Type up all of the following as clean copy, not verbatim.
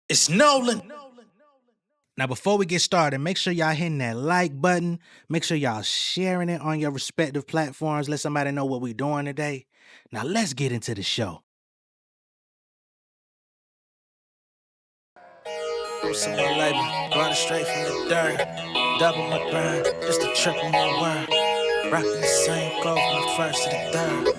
It's Nolan. Now, before we get started, make sure y'all hitting that like button. Make sure y'all sharing it on your respective platforms. Let somebody know what we're doing today. Now, let's get into the show. Bruce and my label, got it straight from the dirt. Double my grind, just a triple my word. Rockin' the same clothes from the first to the third.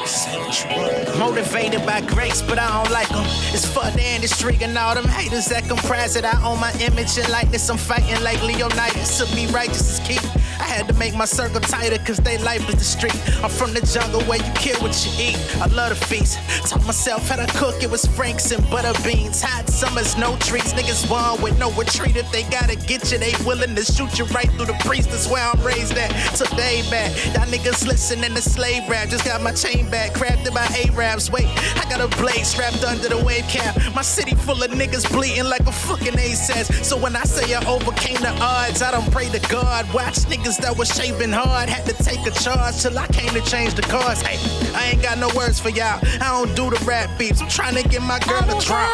Say what you want. Motivated by grace, but I don't like them. It's for the industry and all them haters that comprise it. I own my image and likeness. I'm fighting like Leonidas. To be righteous is key. I had to make my circle tighter, cause they life is the street. I'm from the jungle where you kill what you eat. I love the feast. Taught myself how to cook, it was Franks and butter beans. Hot summers, no treats. Niggas won with no retreat. If they gotta get you, they willing to shoot you right through the priest. That's where I'm raised at. Took day back. Y'all niggas listening to slave rap. Just got my chain back, crafted by Arabs. Wait, I got a blade strapped under the wave cap. My city full of niggas bleeding like a fucking ASAS. So when I say I overcame the odds, I don't pray to God. Watch niggas that was shaving hard, had to take a charge till I came to change the cars. Hey, I ain't got no words for y'all. I don't do the rap beats. I'm trying to get my girl to drop.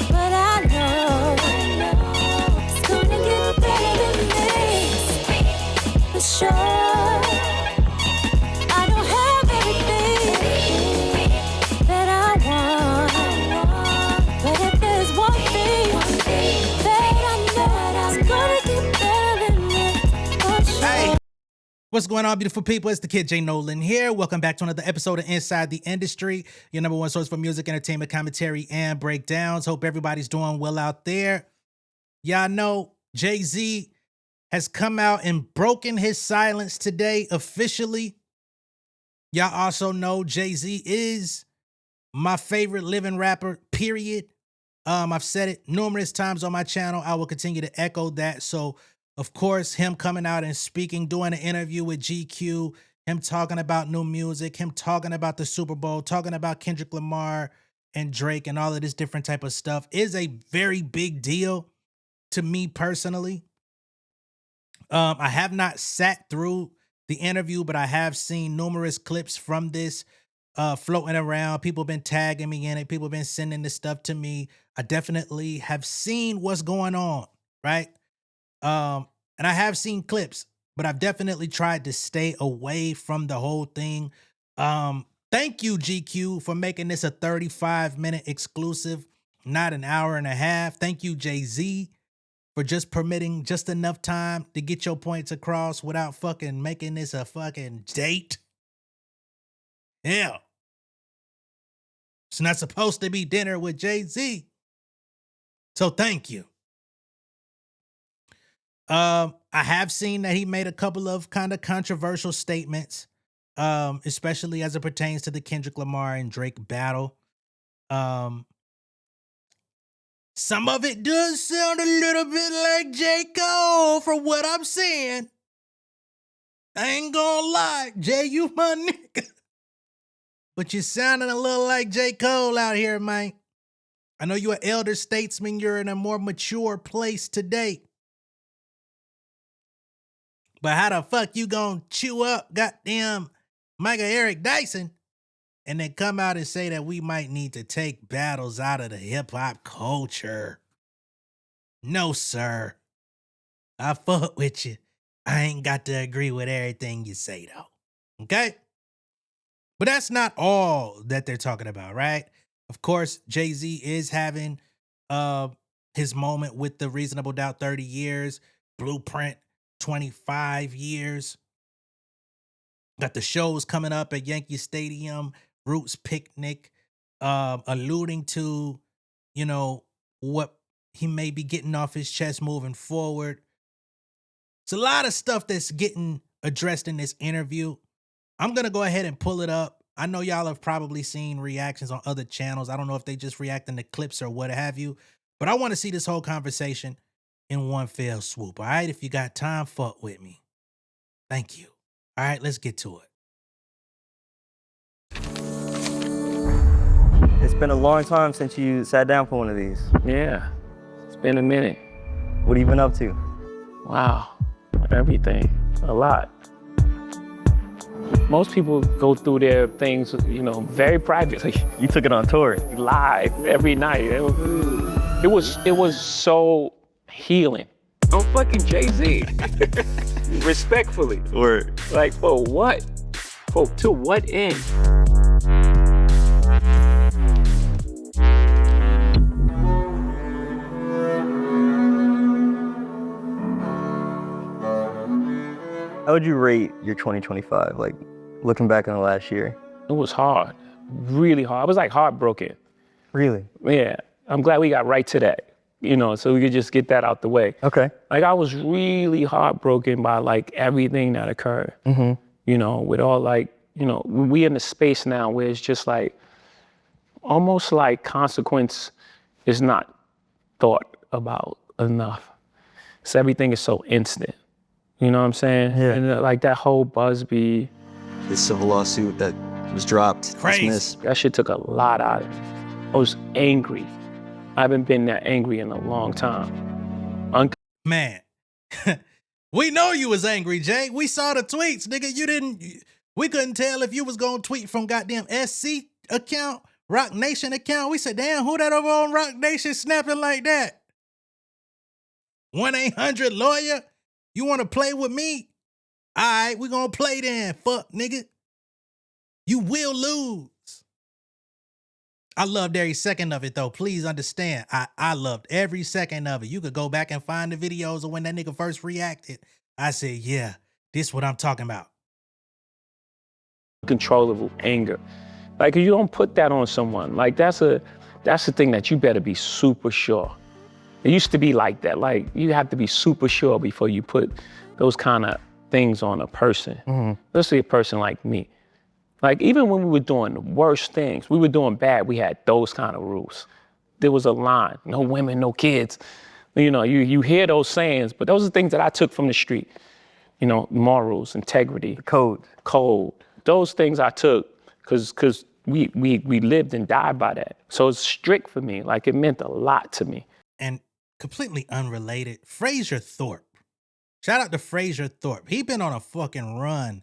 But I know it's gonna get better than this, for sure. I don't have everything that I want, but if there's one thing that I know, it's gonna get better than this, for sure. Hey. What's going on, beautiful people? It's the kid J Nolan here. Welcome back to another episode of Inside the Industry, your number one source for music, entertainment, commentary, and breakdowns. Hope everybody's doing well out there. Y'all know Jay-Z has come out and broken his silence today officially. Y'all also know Jay-Z is my favorite living rapper, period. I've said it numerous times on my channel. I will continue to echo that. So, of course, him coming out and speaking, doing an interview with GQ, him talking about new music, him talking about the Super Bowl, talking about Kendrick Lamar and Drake and all of this different type of stuff is a very big deal to me personally. I have not sat through the interview, but I have seen numerous clips from this floating around. People have been tagging me in it. People have been sending this stuff to me. I definitely have seen what's going on, right? And I have seen clips, but I've definitely tried to stay away from the whole thing. Thank you, GQ, for making this a 35-minute exclusive, not an hour and a half. Thank you, Jay-Z, for just permitting just enough time to get your points across without fucking making this a fucking date. Yeah. It's not supposed to be dinner with Jay-Z. So thank you. I have seen that he made a couple of kind of controversial statements, especially as it pertains to the Kendrick Lamar and Drake battle. Some of it does sound a little bit like J. Cole from what I'm saying. I ain't gonna lie, Jay, you my nigga. But you're sounding a little like J. Cole out here, man. I know you're an elder statesman. You're in a more mature place today. But how the fuck you gonna chew up goddamn Michael Eric Dyson and then come out and say that we might need to take battles out of the hip-hop culture? No, sir. I fuck with you. I ain't got to agree with everything you say, though. Okay? But that's not all that they're talking about, right? Of course, Jay-Z is having his moment with the Reasonable Doubt 30 years, Blueprint 25 years. Got the shows coming up at Yankee Stadium, Roots Picnic, alluding to, you know, what he may be getting off his chest moving forward. It's a lot of stuff that's getting addressed in this interview. I'm going to go ahead and pull it up. I know y'all have probably seen reactions on other channels. I don't know if they just reacting to clips or what have you, but I want to see this whole conversation in one fell swoop. All right, if you got time, fuck with me. Thank you. All right, let's get to it. It's been a long time since you sat down for one of these. Yeah, it's been a minute. What have you been up to? Wow, everything, a lot. Most people go through their things, you know, very privately, You took it on tour. live every night. It was so healing. I'm fucking Jay-Z. Respectfully. Or Like, for what? To what end? how would you rate your 2025? Like, looking back on the last year? It was hard, really hard. I was like heartbroken. Really? Yeah, I'm glad we got right to that, you know, so we could just get that out the way. Okay. Like, I was really heartbroken by like everything that occurred, you know, with all like, you know, we in the space now where it's just like, almost like consequence is not thought about enough. So everything is so instant, you know what I'm saying? Yeah. And like that whole Busby, This civil lawsuit that was dropped, Crazy. dismissed. that shit took a lot out of me. I was angry. I haven't been that angry in a long time. Man, we know you was angry, Jay. We saw the tweets, nigga. We couldn't tell if you was gonna tweet from goddamn SC account, Rock Nation account. We said, damn, who that over on Rock Nation snapping like that? 1-800-lawyer. You want to play with me? All right, we gonna play then, fuck, nigga. You will lose. I loved every second of it, though. Please understand. I loved every second of it. You could go back and find the videos of when that nigga first reacted. I said, yeah, this what I'm talking about. Uncontrollable anger. Like, if you don't put that on someone, like that's the thing that you better be super sure. It used to be like that. Like, you have to be super sure before you put those kind of things on a person, especially a person like me. Like, even when we were doing the worst things, we were doing bad, we had those kind of rules. There was a line, no women, no kids. You know, you hear those sayings, but those are things that I took from the street. You know, morals, integrity. Code. Those things I took because we lived and died by that. So it's strict for me. Like, it meant a lot to me. And completely unrelated, Fraser Thorpe. Shout out to Fraser Thorpe. He been on a fucking run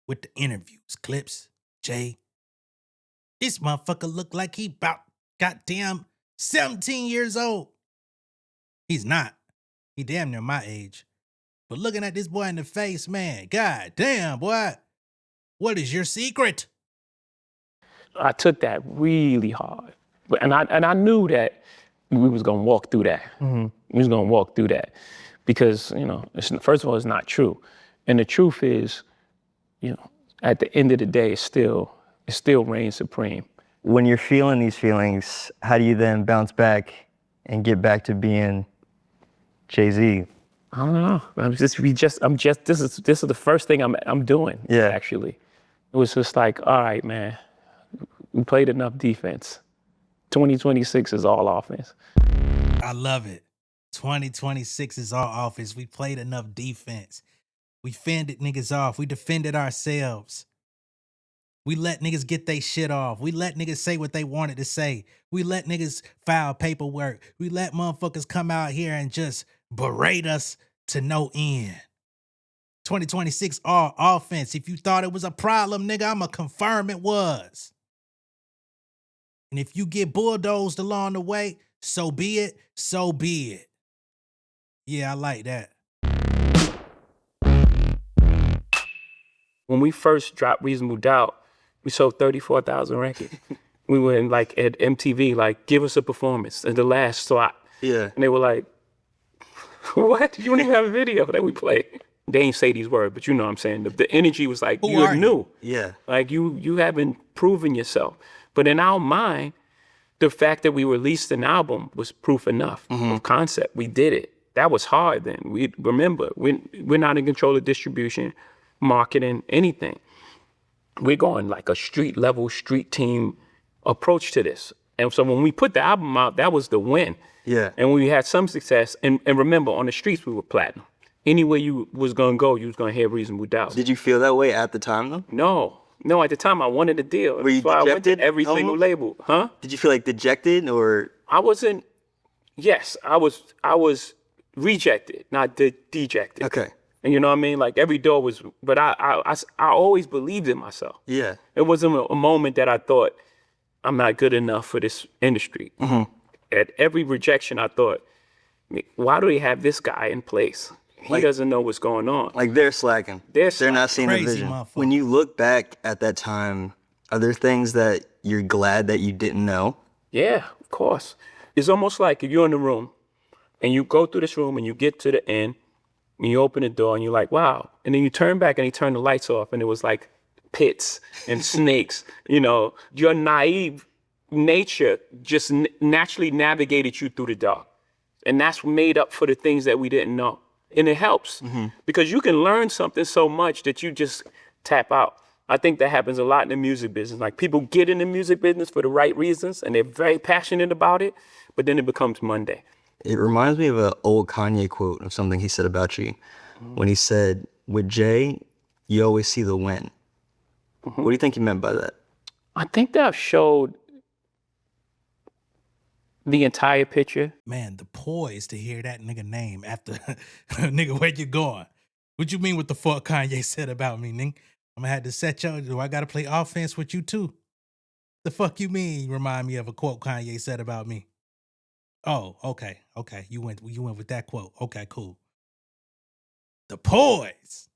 with the interviews, clips, Jay. This motherfucker look like he about goddamn 17 years old. He's not. He damn near my age. But looking at this boy in the face, man, god damn, boy. What is your secret? I took that really hard. And I knew that we was gonna walk through that. We was gonna walk through that. Because, you know, first of all, it's not true. And the truth is, you know, at the end of the day, it still reigns supreme. When you're feeling these feelings, how do you then bounce back and get back to being Jay-Z? I don't know. This is the first thing I'm doing. Yeah. Actually, it was just like, all right, man, we played enough defense. 2026 is all offense. I love it. 2026 is all offense. We played enough defense. We fended niggas off. We defended ourselves. We let niggas get they shit off. We let niggas say what they wanted to say. We let niggas file paperwork. We let motherfuckers come out here and just berate us to no end. 2026 all offense. If you thought it was a problem, nigga, I'ma confirm it was. And if you get bulldozed along the way, so be it, so be it. Yeah, I like that. When we first dropped Reasonable Doubt, we sold 34,000 records. We were in like at MTV, like, give us a performance in the last slot. Yeah. And they were like, what? You don't even have a video that we played. They ain't say these words, but you know what I'm saying. The energy was like, Who you're are you? new. Yeah. Like, you haven't proven yourself. But in our mind, the fact that we released an album was proof enough of concept. We did it. That was hard then. Remember, we're not in control of distribution, marketing, anything. We're going like a street level, street team approach to this. And so when we put the album out, that was the win. Yeah. And we had some success. And remember, on the streets, we were platinum. Anywhere you was gonna go, you was gonna hear Reasonable Doubt. Did you feel that way at the time though? No, at the time I wanted a deal. Were you That's why I went to dejected every single almost? label. Huh? Did you feel like dejected or? I was rejected, not dejected. Okay. And you know what I mean? Like every door was, but I always believed in myself. Yeah. It wasn't a moment that I thought I'm not good enough for this industry. At every rejection, I thought, why do they have this guy in place? He doesn't know what's going on. Like they're slacking. They're not seeing the Crazy vision. motherfucker. When you look back at that time, are there things that you're glad that you didn't know? Yeah, of course. It's almost like if you're in the room and you go through this room and you get to the end and you open the door and you're like, wow. And then you turn back and you turn the lights off and it was like pits and snakes. You know, your naive nature just naturally navigated you through the dark. And that's made up for the things that we didn't know. And it helps because you can learn something so much that you just tap out. I think that happens a lot in the music business. Like people get in the music business for the right reasons and they're very passionate about it, but then it becomes Monday. It reminds me of an old Kanye quote of something he said about you. When he said, with Jay, you always see the win. What do you think he meant by that? I think that I've showed the entire picture. Man, the poise to hear that nigga name after nigga, where you going? What you mean what the fuck Kanye said about me, nigga? I'm gonna have to set y'all. Do I gotta play offense with you too? The fuck you mean? Remind me of a quote Kanye said about me. Oh, okay. You went with that quote. Okay, cool. The poise.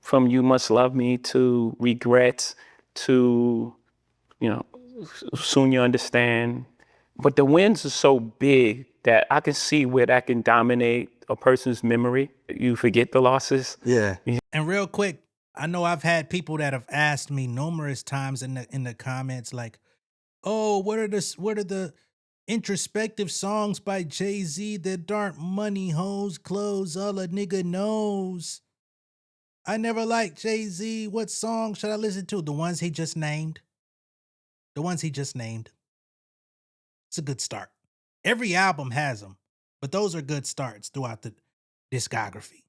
From You Must Love Me to Regrets to, you know, Soon You Understand. But the wins are so big that I can see where that can dominate a person's memory. You forget the losses. Yeah. And real quick, I know I've had people that have asked me numerous times in the comments, like, "Oh, what are the introspective songs by Jay-Z that aren't money hoes clothes all a nigga knows? I never liked Jay-Z. What song should I listen to? The ones he just named. The ones he just named. It's a good start. Every album has them, but those are good starts throughout the discography.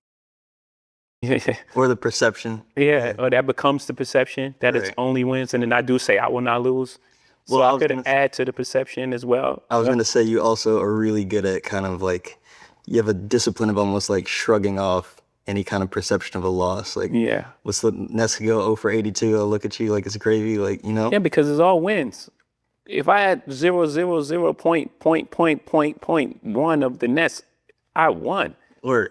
Or the perception. Yeah, or that becomes the perception that it's Right. only wins. And then I do say, I will not lose. So Well, I I was could gonna- add to the perception as well. I was going to say you also are really good at kind of like, you have a discipline of almost like shrugging off any kind of perception of a loss. Like, Yeah. what's the next go 0 for 82? I'll look at you like it's gravy, like, you know? Yeah, because it's all wins. If I had 0.1 of the nets, I won. Or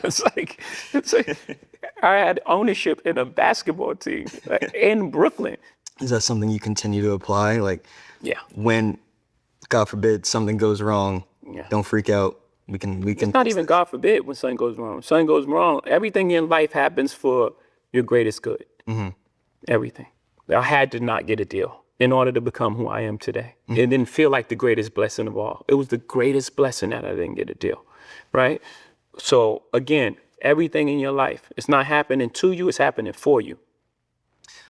It's like I had ownership in a basketball team in Brooklyn. is that something you continue to apply? Like, Yeah. when, God forbid, something goes wrong, Yeah. don't freak out. We can. It's not even God forbid when something goes wrong. Something goes wrong. Everything in life happens for your greatest good. Everything. I had to not get a deal in order to become who I am today. It didn't feel like the greatest blessing of all. It was the greatest blessing that I didn't get a deal, right? So again, everything in your life, it's not happening to you, it's happening for you.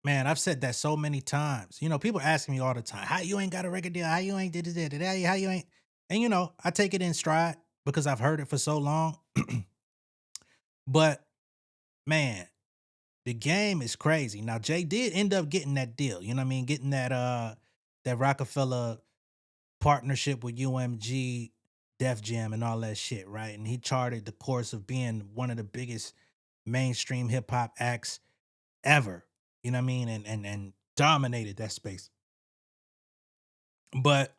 Man, I've said that so many times. You know, people ask me all the time, how you ain't got a record deal? How you ain't did it? How you ain't? And you know, I take it in stride because I've heard it for so long. But man, the game is crazy. Now, Jay did end up getting that deal. You know what I mean? Getting that Rockefeller partnership with UMG, Def Jam, and all that shit, right? And he charted the course of being one of the biggest mainstream hip hop acts ever. You know what I mean? And dominated that space. But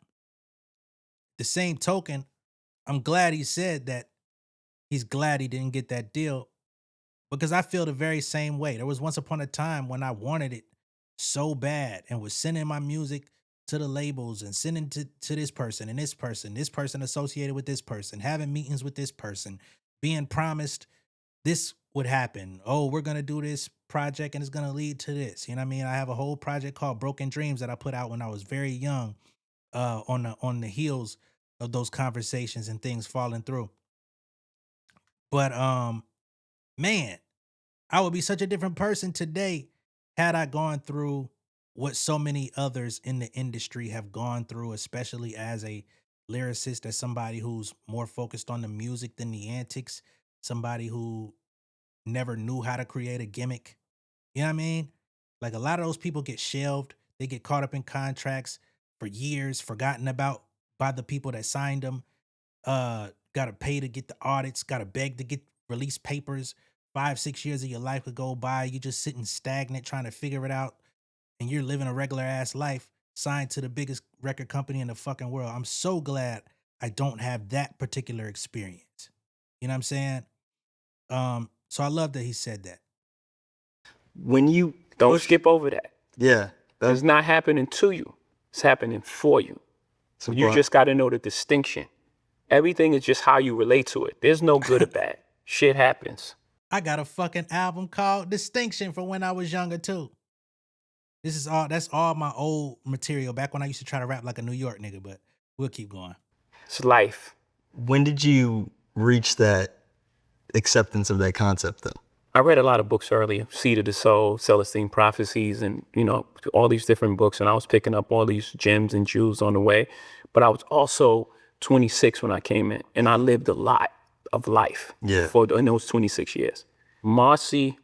the same token, I'm glad he said that he's glad he didn't get that deal because I feel the very same way. There was once upon a time when I wanted it so bad and was sending my music to the labels and sending to this person and this person associated with this person, having meetings with this person, being promised this would happen. Oh, we're going to do this project and it's going to lead to this. You know what I mean? I have a whole project called Broken Dreams that I put out when I was very young, on the heels of those conversations and things falling through. But man, I would be such a different person today had I gone through what so many others in the industry have gone through, especially as a lyricist, as somebody who's more focused on the music than the antics, somebody who never knew how to create a gimmick. You know what I mean? Like a lot of those people get shelved. They get caught up in contracts for years, forgotten about by the people that signed them. gotta pay to get the audits, gotta beg to get release papers. 5-6 years of your life could go by. You just sitting stagnant trying to figure it out, and you're living a regular ass life, signed to the biggest record company in the fucking world. I'm so glad I don't have that particular experience. You know what I'm saying? So I love that he said that. When you Don't skip over that. yeah, It's not happening to you. It's happening for you. So you just got to know the distinction. Everything is just how you relate to it. There's no good or bad. Shit happens. I got a fucking album called Distinction from when I was younger too. That's all my old material back when I used to try to rap like a New York nigga, but we'll keep going. It's life. when did you reach that acceptance of that concept though? I read a lot of books earlier, Seed of the Soul, Celestine Prophecies, and, you know, all these different books. And I was picking up all these gems and jewels on the way. But I was also 26 when I came in, and I lived a lot of life in those 26 years. Marcy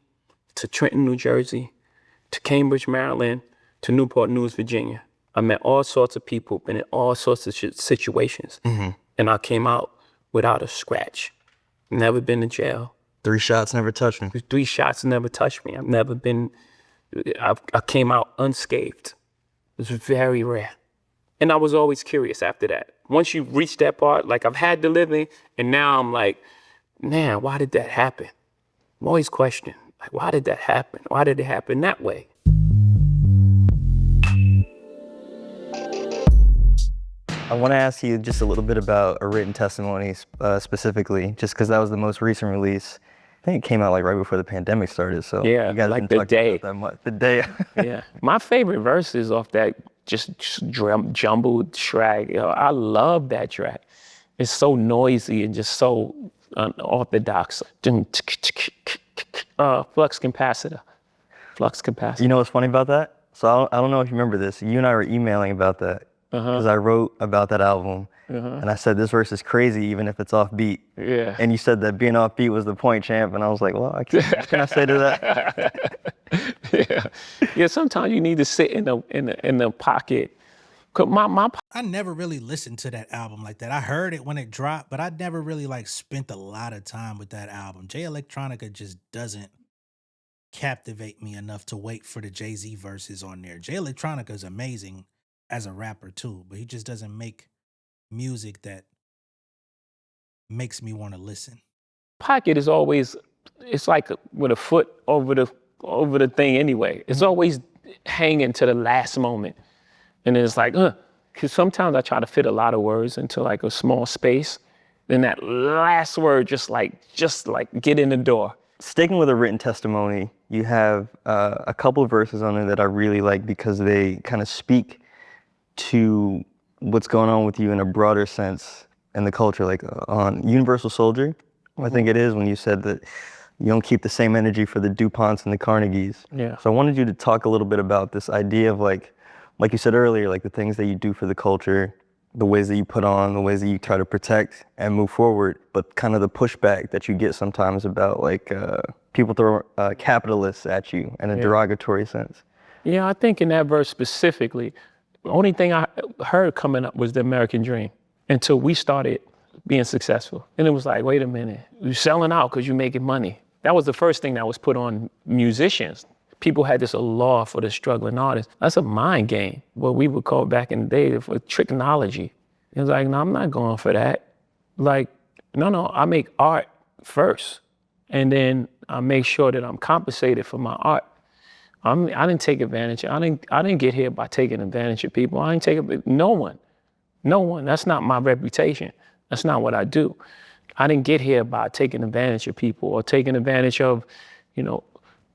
to Trenton, New Jersey, to Cambridge, Maryland, to Newport News, Virginia. I met all sorts of people, been in all sorts of situations. Mm-hmm. And I came out without a scratch. Never been to jail. 3 shots never touched me. 3 shots never touched me. I came out unscathed. It was very rare. And I was always curious after that. Once you reach that part, like I've had the living, and now I'm like, man, why did that happen? I'm always questioning, like, why did that happen? Why did it happen that way? I want to ask you just a little bit about a written testimony specifically, just because that was the most recent release. I think it came out like right before the pandemic started. So yeah, you guys like didn't the talk day. about that much. The day. Yeah, my favorite verse is off that just jumbled track. You know, I love that track. It's so noisy and just so unorthodox. Flux capacitor. You know what's funny about that? So I don't know if you remember this. You and I were emailing about that because I wrote about that album. And I said, this verse is crazy, even if it's offbeat. Yeah. And you said that being offbeat was the point, champ. And I was like, well, what can I say to that? Yeah. Sometimes you need to sit in the pocket. I never really listened to that album like that. I heard it when it dropped, but I never really like spent a lot of time with that album. Jay Electronica just doesn't captivate me enough to wait for the Jay-Z verses on there. Jay Electronica is amazing as a rapper too, but he just doesn't make music that makes me want to listen. Pocket is always, it's like with a foot over the thing anyway. It's always hanging to the last moment. And it's like, because sometimes I try to fit a lot of words into like a small space. Then that last word just like get in the door. Sticking with a written testimony, you have a couple of verses on there that I really like because they kind of speak to what's going on with you in a broader sense in the culture, like on Universal Soldier, I think it is, when you said that you don't keep the same energy for the DuPonts and the Carnegies. Yeah. So I wanted you to talk a little bit about this idea of like you said earlier, like the things that you do for the culture, the ways that you put on, the ways that you try to protect and move forward, but kind of the pushback that you get sometimes about like people throw capitalists at you in a derogatory sense. Yeah, I think in that verse specifically, the only thing I heard coming up was the American dream until we started being successful. And it was like, wait a minute, you're selling out because you're making money. That was the first thing that was put on musicians. People had this law for the struggling artists. That's a mind game, what we would call back in the day for tricknology. It was like, no, I'm not going for that. Like, no, I make art first. And then I make sure that I'm compensated for my art. I didn't take advantage. I didn't get here by taking advantage of people. I didn't take it. No one. That's not my reputation. That's not what I do. I didn't get here by taking advantage of people or taking advantage of, you know,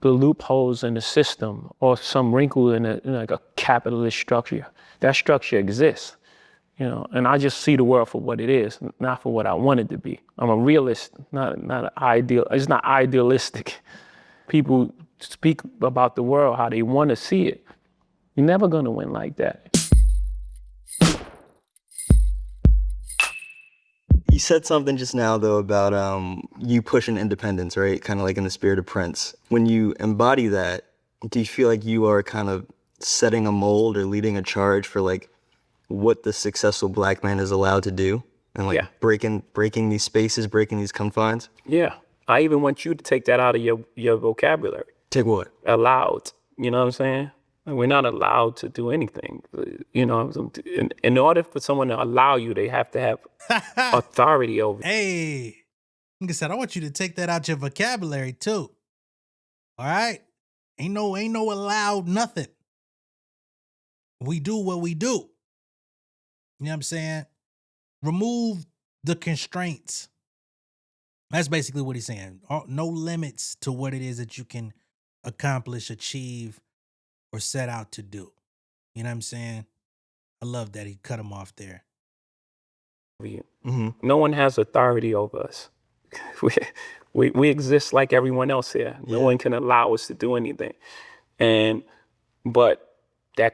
the loopholes in the system or some wrinkle in like a capitalist structure. That structure exists, you know, and I just see the world for what it is, not for what I want it to be. I'm a realist, not an ideal. It's not idealistic. People speak about the world how they want to see it. You're never gonna win like that. You said something just now though about you pushing independence, right? Kind of like in the spirit of Prince. When you embody that, do you feel like you are kind of setting a mold or leading a charge for like what the successful black man is allowed to do? and like Yeah. breaking these spaces, breaking these confines. Yeah. I even want you to take that out of your vocabulary. Take what? Allowed. You know what I'm saying? Like, we're not allowed to do anything. You know, in order for someone to allow you, they have to have authority over you. Hey, like I said, I want you to take that out your vocabulary too. All right? Ain't no allowed nothing. We do what we do. You know what I'm saying? Remove the constraints. That's basically what he's saying. No limits to what it is that you can accomplish, achieve, or set out to do. You know what I'm saying? I love that he cut him off there. You. Mm-hmm. No one has authority over us. we exist like everyone else here. No one can allow us to do anything. But that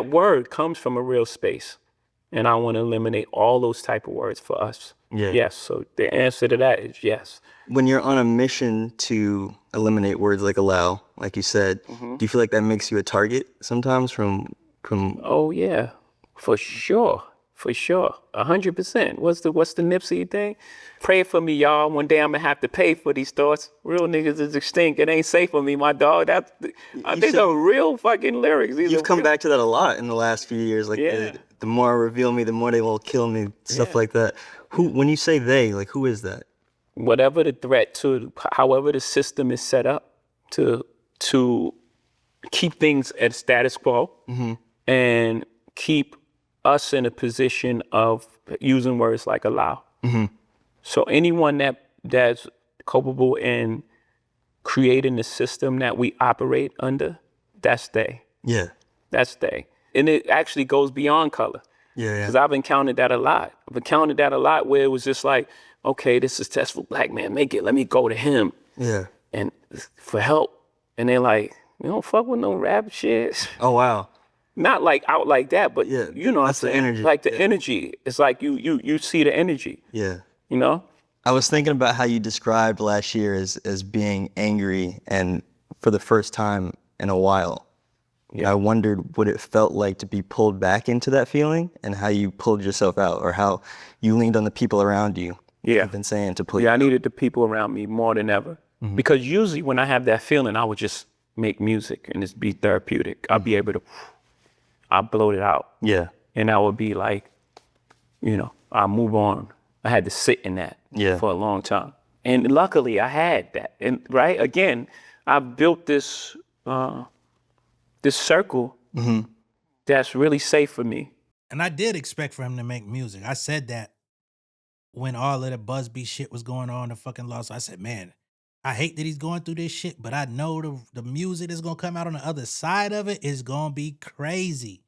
word comes from a real space. And I want to eliminate all those type of words for us. Yeah. Yes. So the answer to that is yes. When you're on a mission to eliminate words like allow, like you said, do you feel like that makes you a target sometimes from? Oh yeah, for sure. For sure, 100%. What's the Nipsey thing? Pray for me, y'all. One day I'm gonna have to pay for these thoughts. Real niggas is extinct. It ain't safe for me, my dog. These are real fucking lyrics. You've come back to that a lot in the last few years. Like the more I reveal me, the more they will kill me. Stuff like that. When you say they, like who is that? Whatever the threat to, however the system is set up to keep things at status quo and keep us in a position of using words like allow. So anyone that's culpable in creating the system that we operate under, that's they. Yeah. That's they. And it actually goes beyond color. Yeah. Because I've encountered that a lot. Where it was just like, okay, this successful black man make it. Let me go to him. Yeah. And for help. And they're like, you don't fuck with no rap shit. Oh wow. Not like out like that, but Yeah, you know what I'm that's the saying? energy. Like the energy. It's like you see the energy. Yeah. You know? I was thinking about how you described last year as being angry and for the first time in a while. Yeah. I wondered what it felt like to be pulled back into that feeling and how you pulled yourself out or how you leaned on the people around you. Yeah. You've been saying to pull you I out. needed the people around me more than ever. Because usually when I have that feeling, I would just make music and just be therapeutic. I'll be able to I bloat it out. Yeah. And I would be like, you know, I'll move on. I had to sit in that for a long time. And luckily I had that. And right, again, I built this this circle that's really safe for me. And I did expect for him to make music. I said that when all of the Busby shit was going on, the fucking loss. I said, man, I hate that he's going through this shit, but I know the music that's going to come out on the other side of it is going to be crazy.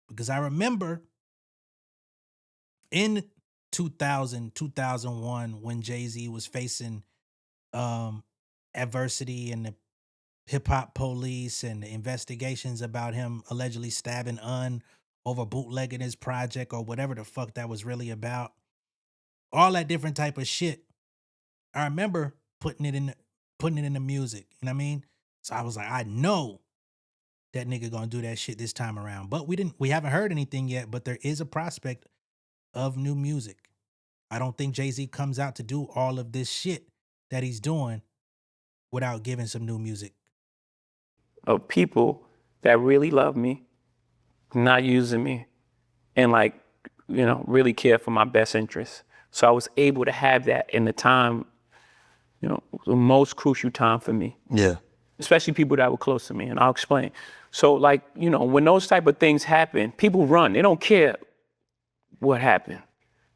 Because I remember in 2000, 2001, when Jay-Z was facing adversity and the hip-hop police and the investigations about him allegedly stabbing over bootlegging his project or whatever the fuck that was really about. All that different type of shit. I remember putting it in the music. You know what I mean? So I was like, I know that nigga gonna do that shit this time around. But we haven't heard anything yet, but there is a prospect of new music. I don't think Jay-Z comes out to do all of this shit that he's doing without giving some new music. Of people that really love me, not using me, and like, you know, really care for my best interests. So I was able to have that in the time, you know, the most crucial time for me. Yeah. Especially people that were close to me, and I'll explain. So like, you know, when those type of things happen, people run. They don't care what happened.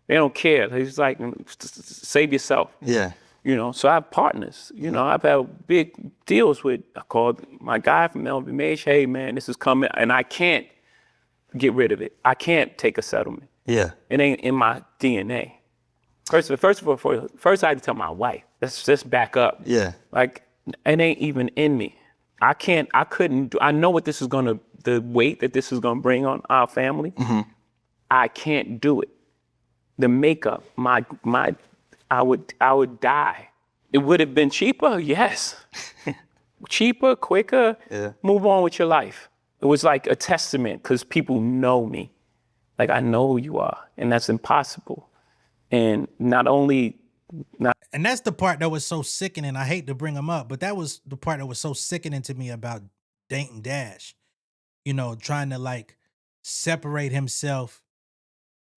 They don't care. It's like, save yourself. Yeah. You know, so I have partners. You know, I've had big deals with, I called my guy from LVMH, hey man, this is coming, and I can't get rid of it. I can't take a settlement. Yeah. It ain't in my DNA. First of all, I had to tell my wife, let's just back up. Yeah. Like, it ain't even in me. I know what this is the weight that this is gonna bring on our family. I can't do it. The makeup, I would die. It would have been cheaper, yes. Cheaper, quicker, move on with your life. It was like a testament because people know me. Like, I know who you are, and that's impossible. And not only, And that's the part that was so sickening. I hate to bring him up, but that was the part that was so sickening to me about Dayton Dash. You know, trying to like separate himself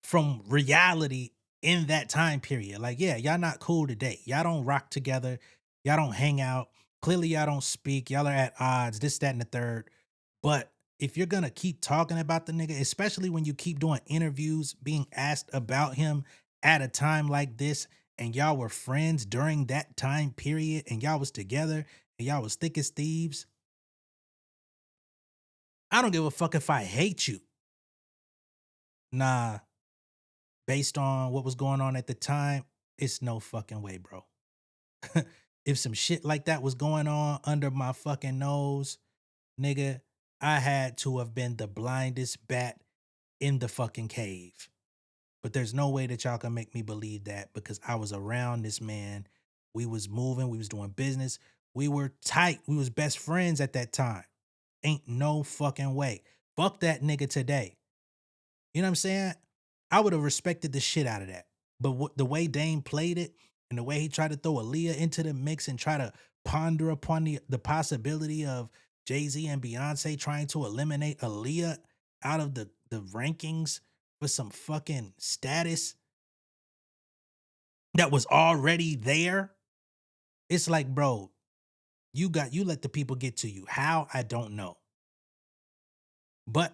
from reality in that time period. Like, yeah, y'all not cool today. Y'all don't rock together. Y'all don't hang out. Clearly, y'all don't speak. Y'all are at odds, this, that, and the third. But if you're gonna keep talking about the nigga, especially when you keep doing interviews, being asked about him at a time like this, and y'all were friends during that time period, and y'all was together, and y'all was thick as thieves. I don't give a fuck if I hate you. Nah, based on what was going on at the time, it's no fucking way, bro. If some shit like that was going on under my fucking nose, nigga, I had to have been the blindest bat in the fucking cave. But there's no way that y'all can make me believe that because I was around this man. We was moving, we was doing business. We were tight. We was best friends at that time. Ain't no fucking way. Fuck that nigga today. You know what I'm saying? I would have respected the shit out of that. But the way Dame played it and the way he tried to throw Aaliyah into the mix and try to ponder upon the possibility of Jay-Z and Beyonce trying to eliminate Aaliyah out of the rankings for some fucking status that was already there. It's like, bro, you let the people get to you. How? I don't know. But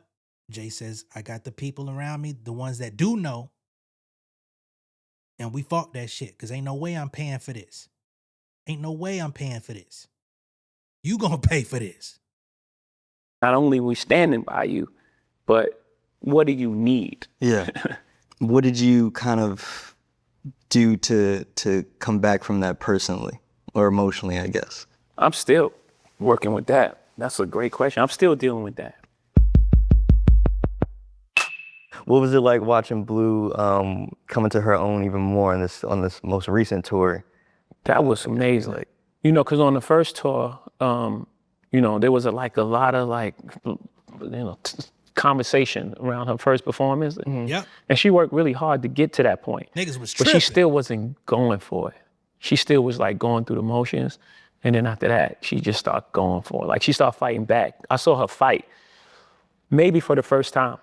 Jay says, I got the people around me, the ones that do know. And we fought that shit because ain't no way I'm paying for this. Ain't no way I'm paying for this. You gonna pay for this. not only we standing by you, but what do you need? Yeah. What did you kind of do to come back from that personally or emotionally, I guess? I'm still working with that. That's a great question. I'm still dealing with that. What was it like watching Blue come into her own even more on this most recent tour? That was amazing. Like, you know, because on the first tour, you know, there was a lot of conversation around her first performance. Mm-hmm. Yep. And she worked really hard to get to that point. Niggas was But tripping. she still wasn't going for it. She still was like going through the motions. And then after that, she just started going for it. Like she started fighting back. I saw her fight maybe for the first time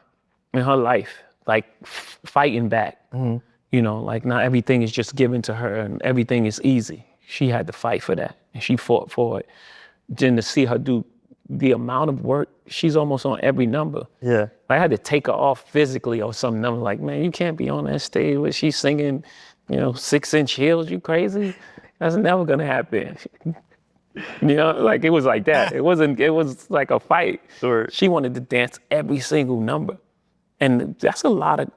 in her life, like fighting back. Mm-hmm. You know, like not everything is just given to her and everything is easy. She had to fight for that and she fought for it. Then to see her do the amount of work, she's almost on every number. yeah. I had to take her off physically or something. I'm like, man, you can't be on that stage where she's singing, 6-inch heels, you crazy? That's never gonna happen. Like it was like that. It was like a fight. Sure. She wanted to dance every single number. And that's a lot of,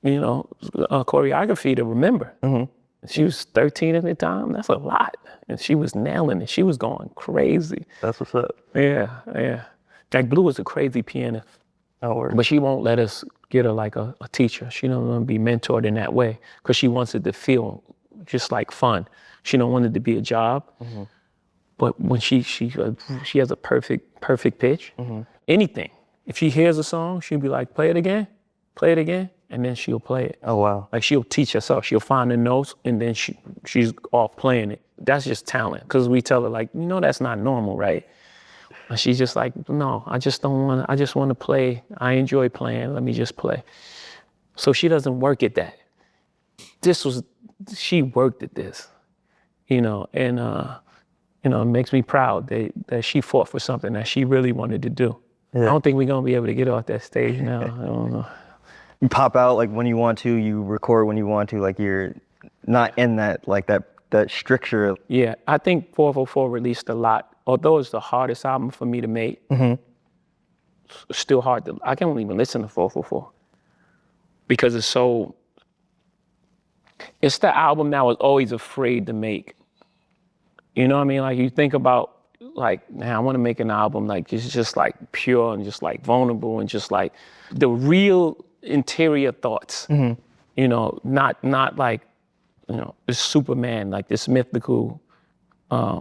choreography to remember. Mm-hmm. She was 13 at the time. That's a lot. And she was nailing it. She was going crazy. That's what's up. Yeah. Like Blue is a crazy pianist. Oh, word. But she won't let us get her like a teacher. She don't want to be mentored in that way because she wants it to feel just like fun. She don't want it to be a job. Mm-hmm. But when she has a perfect pitch, mm-hmm. anything. If she hears a song, she'll be like, play it again, and then she'll play it. Oh, wow. Like she'll teach herself. She'll find the notes and then she's off playing it. That's just talent. Because we tell her like, that's not normal, right? And she's just like, no, I just want to play. I enjoy playing. Let me just play. So she doesn't work at that. She worked at this, and it makes me proud that she fought for something that she really wanted to do. Yeah. I don't think we're going to be able to get off that stage now. I don't know. You pop out like when you want to, you record when you want to, like you're not in that stricture. Yeah, I think 444 released a lot. Although it's the hardest album for me to make, mm-hmm. It's still hard I can't even listen to 444 because it's the album that I was always afraid to make. You know what I mean? Like you think about like, man, I want to make an album like it's just like pure and just like vulnerable and just like the real interior thoughts, mm-hmm. Not like, this Superman, like this mythical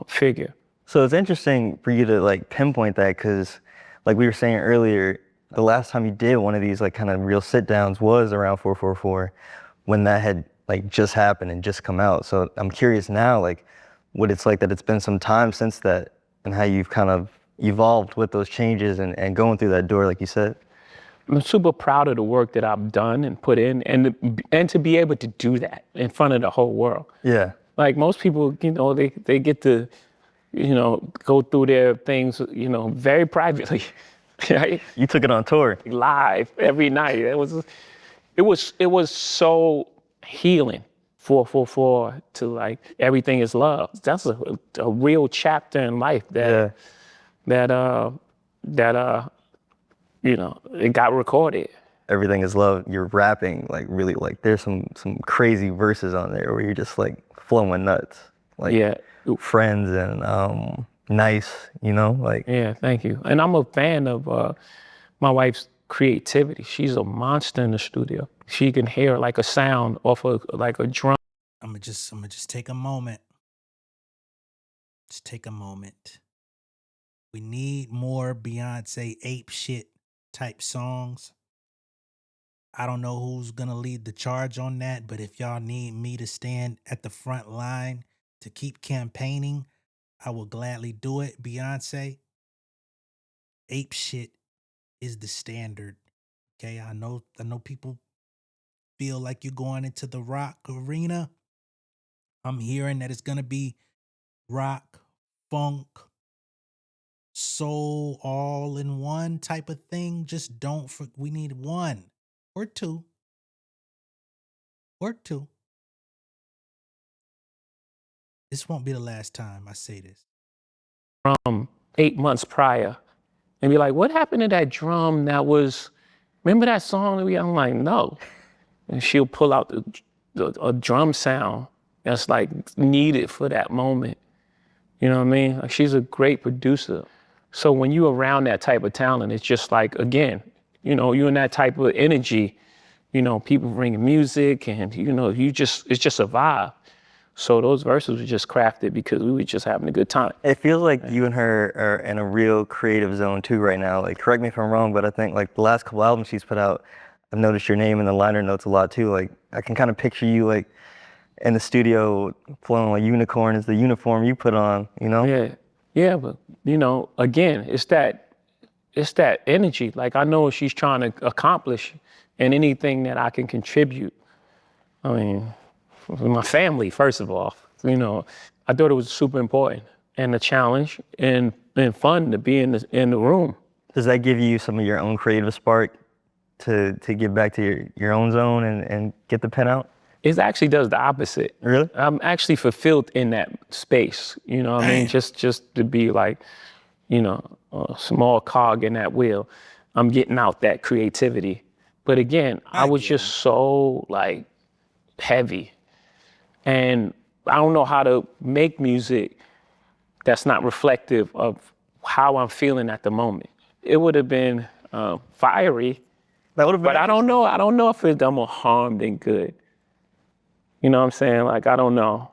figure. So it's interesting for you to like pinpoint that because like we were saying earlier, the last time you did one of these like kind of real sit downs was around 444 when that had like just happened and just come out. So I'm curious now, like what it's like that it's been some time since that and how you've kind of evolved with those changes and going through that door, like you said. I'm super proud of the work that I've done and put in, and to be able to do that in front of the whole world. Yeah. Like most people, you know, they get to, you know, go through their things, you know, very privately. Right? You took it on tour. Live every night. It was so healing. 444 to like everything is love. That's a real chapter in life that you know, it got recorded. Everything is love. You're rapping like really like there's some crazy verses on there where you're just like flowing nuts. Like Yeah. friends and nice, you know, like Yeah, thank you. And I'm a fan of my wife's creativity. She's a monster in the studio. She can hear like a sound off of like a drum. I'm gonna just take a moment. Just take a moment. We need more Beyonce ape shit type songs. I don't know who's gonna lead the charge on that, but if y'all need me to stand at the front line to keep campaigning, I will gladly do it. Beyonce, ape shit is the standard. Okay, I know people feel like you're going into the rock arena. I'm hearing that it's gonna be rock, funk, soul, all in one type of thing. Just don't. We need one or two. Or two. This won't be the last time I say this. 8 months prior and be like, what happened to that drum that was, remember that song? I'm like, no. And she'll pull out a drum sound that's like needed for that moment. You know what I mean? Like she's a great producer. So when you're around that type of talent, it's just like, again, you know, you're in that type of energy, you know, people bringing music and, you know, it's just a vibe. So those verses were just crafted because we were just having a good time. it feels like you and her are in a real creative zone too right now. Like correct me if I'm wrong, but I think like the last couple albums she's put out, I've noticed your name in the liner notes a lot too. Like I can kind of picture you like in the studio flowing like Unicorn is the uniform you put on, you know? Yeah, but you know, again, it's that energy. Like I know what she's trying to accomplish and anything that I can contribute. I mean, my family, first of all, you know, I thought it was super important and a challenge and fun to be in the room. Does that give you some of your own creative spark to get back to your own zone and get the pen out? It actually does the opposite. Really? I'm actually fulfilled in that space. You know what I mean? Just to be like, you know, a small cog in that wheel. I'm getting out that creativity. But again, I was just so like heavy. And I don't know how to make music that's not reflective of how I'm feeling at the moment. It would have been fiery, That would have been. but I don't know. I don't know if it's done more harm than good. You know what I'm saying? Like, I don't know.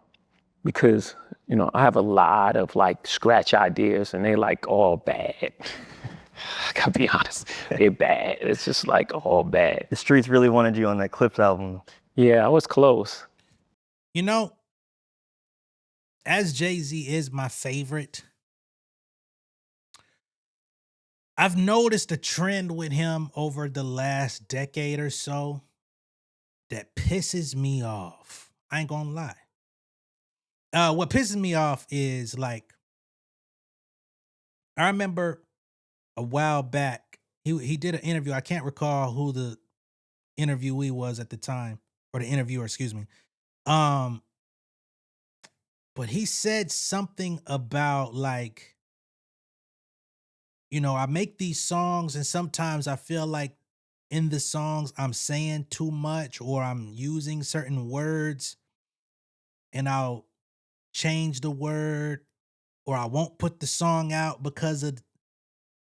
Because, you know, I have a lot of like scratch ideas and they like all bad. I gotta be honest, they're bad. It's just like all bad. The streets really wanted you on that Clips album. Yeah, I was close. You know, as Jay-Z is my favorite, I've noticed a trend with him over the last decade or so that pisses me off. I ain't gonna lie. What pisses me off is like, I remember a while back, he did an interview. I can't recall who the interviewee was at the time, or the interviewer, excuse me. But he said something about like, you know, I make these songs and sometimes I feel like in the songs I'm saying too much or I'm using certain words and I'll change the word or I won't put the song out because of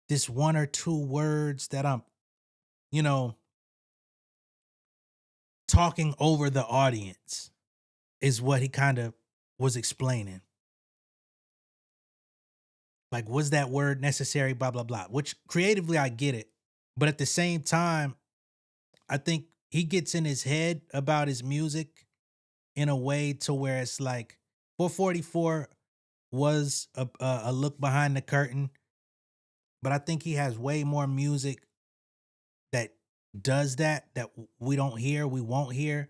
this one or two words that I'm, you know, talking over the audience is what he kind of was explaining. Like, was that word necessary? Blah, blah, blah. Which creatively, I get it. But at the same time, I think he gets in his head about his music in a way to where it's like 444 was a look behind the curtain, but I think he has way more music that does that we don't hear, we won't hear.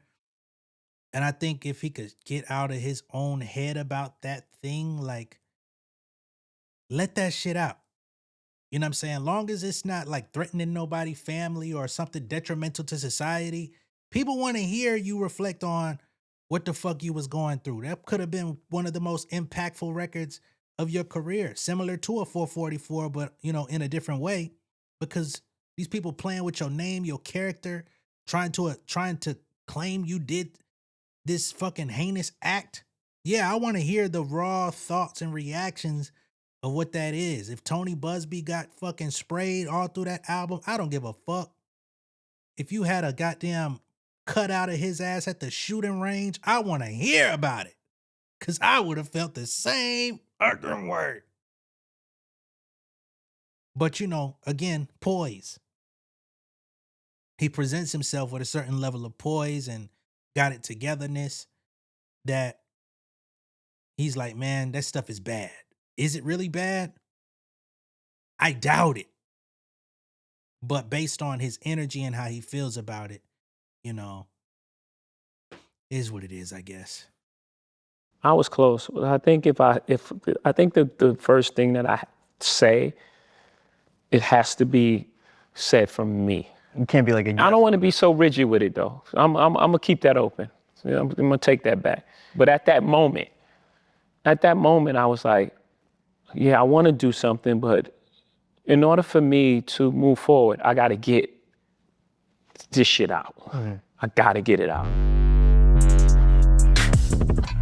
And I think if he could get out of his own head about that thing, like let that shit out. You know what I'm saying? Long as it's not like threatening nobody, family, or something detrimental to society, people want to hear you reflect on what the fuck you was going through. That could have been one of the most impactful records of your career, similar to a 444, but you know, in a different way, because these people playing with your name, your character, trying to claim you did this fucking heinous act. Yeah, I want to hear the raw thoughts and reactions of what that is. If Tony Busby got fucking sprayed all through that album, I don't give a fuck. If you had a goddamn cut out of his ass at the shooting range, I want to hear about it. Cause I would have felt the same fucking word. But you know, again, poise. He presents himself with a certain level of poise and got it togetherness that he's like, man, that stuff is bad. Is it really bad? I doubt it. But based on his energy and how he feels about it, you know, is what it is, I guess. I was close. I think if I think the first thing that I say, it has to be said from me. You can't be like a I don't want to be so rigid with it though. I'm gonna keep that open. I'm gonna take that back. But at that moment, I was like, yeah, I want to do something, but in order for me to move forward, I got to get this shit out. I got to get it out.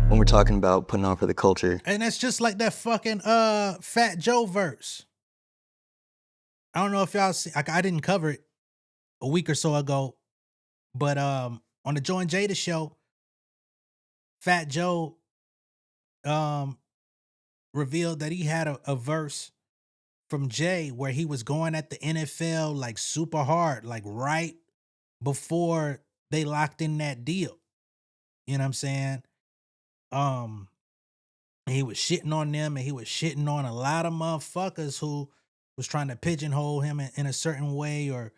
When we're talking about putting on for the culture, And that's just like that fucking Fat Joe verse. I don't know if y'all see, I didn't cover it a week or so ago, but on the Joe and Jada show, Fat Joe revealed that he had a verse from Jay where he was going at the NFL like super hard, like right before they locked in that deal. You know what I'm saying? He was shitting on them, and he was shitting on a lot of motherfuckers who was trying to pigeonhole him in a certain way, or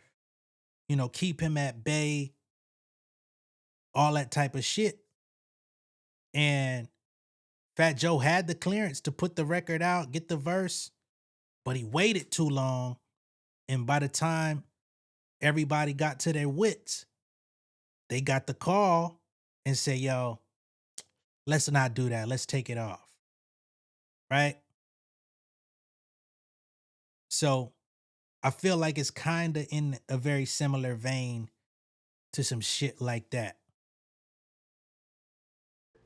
you know, keep him at bay, all that type of shit. And Fat Joe had the clearance to put the record out, get the verse, but he waited too long. And by the time everybody got to their wits, they got the call and say, yo, let's not do that. Let's take it off. Right? So I feel like it's kind of in a very similar vein to some shit like that.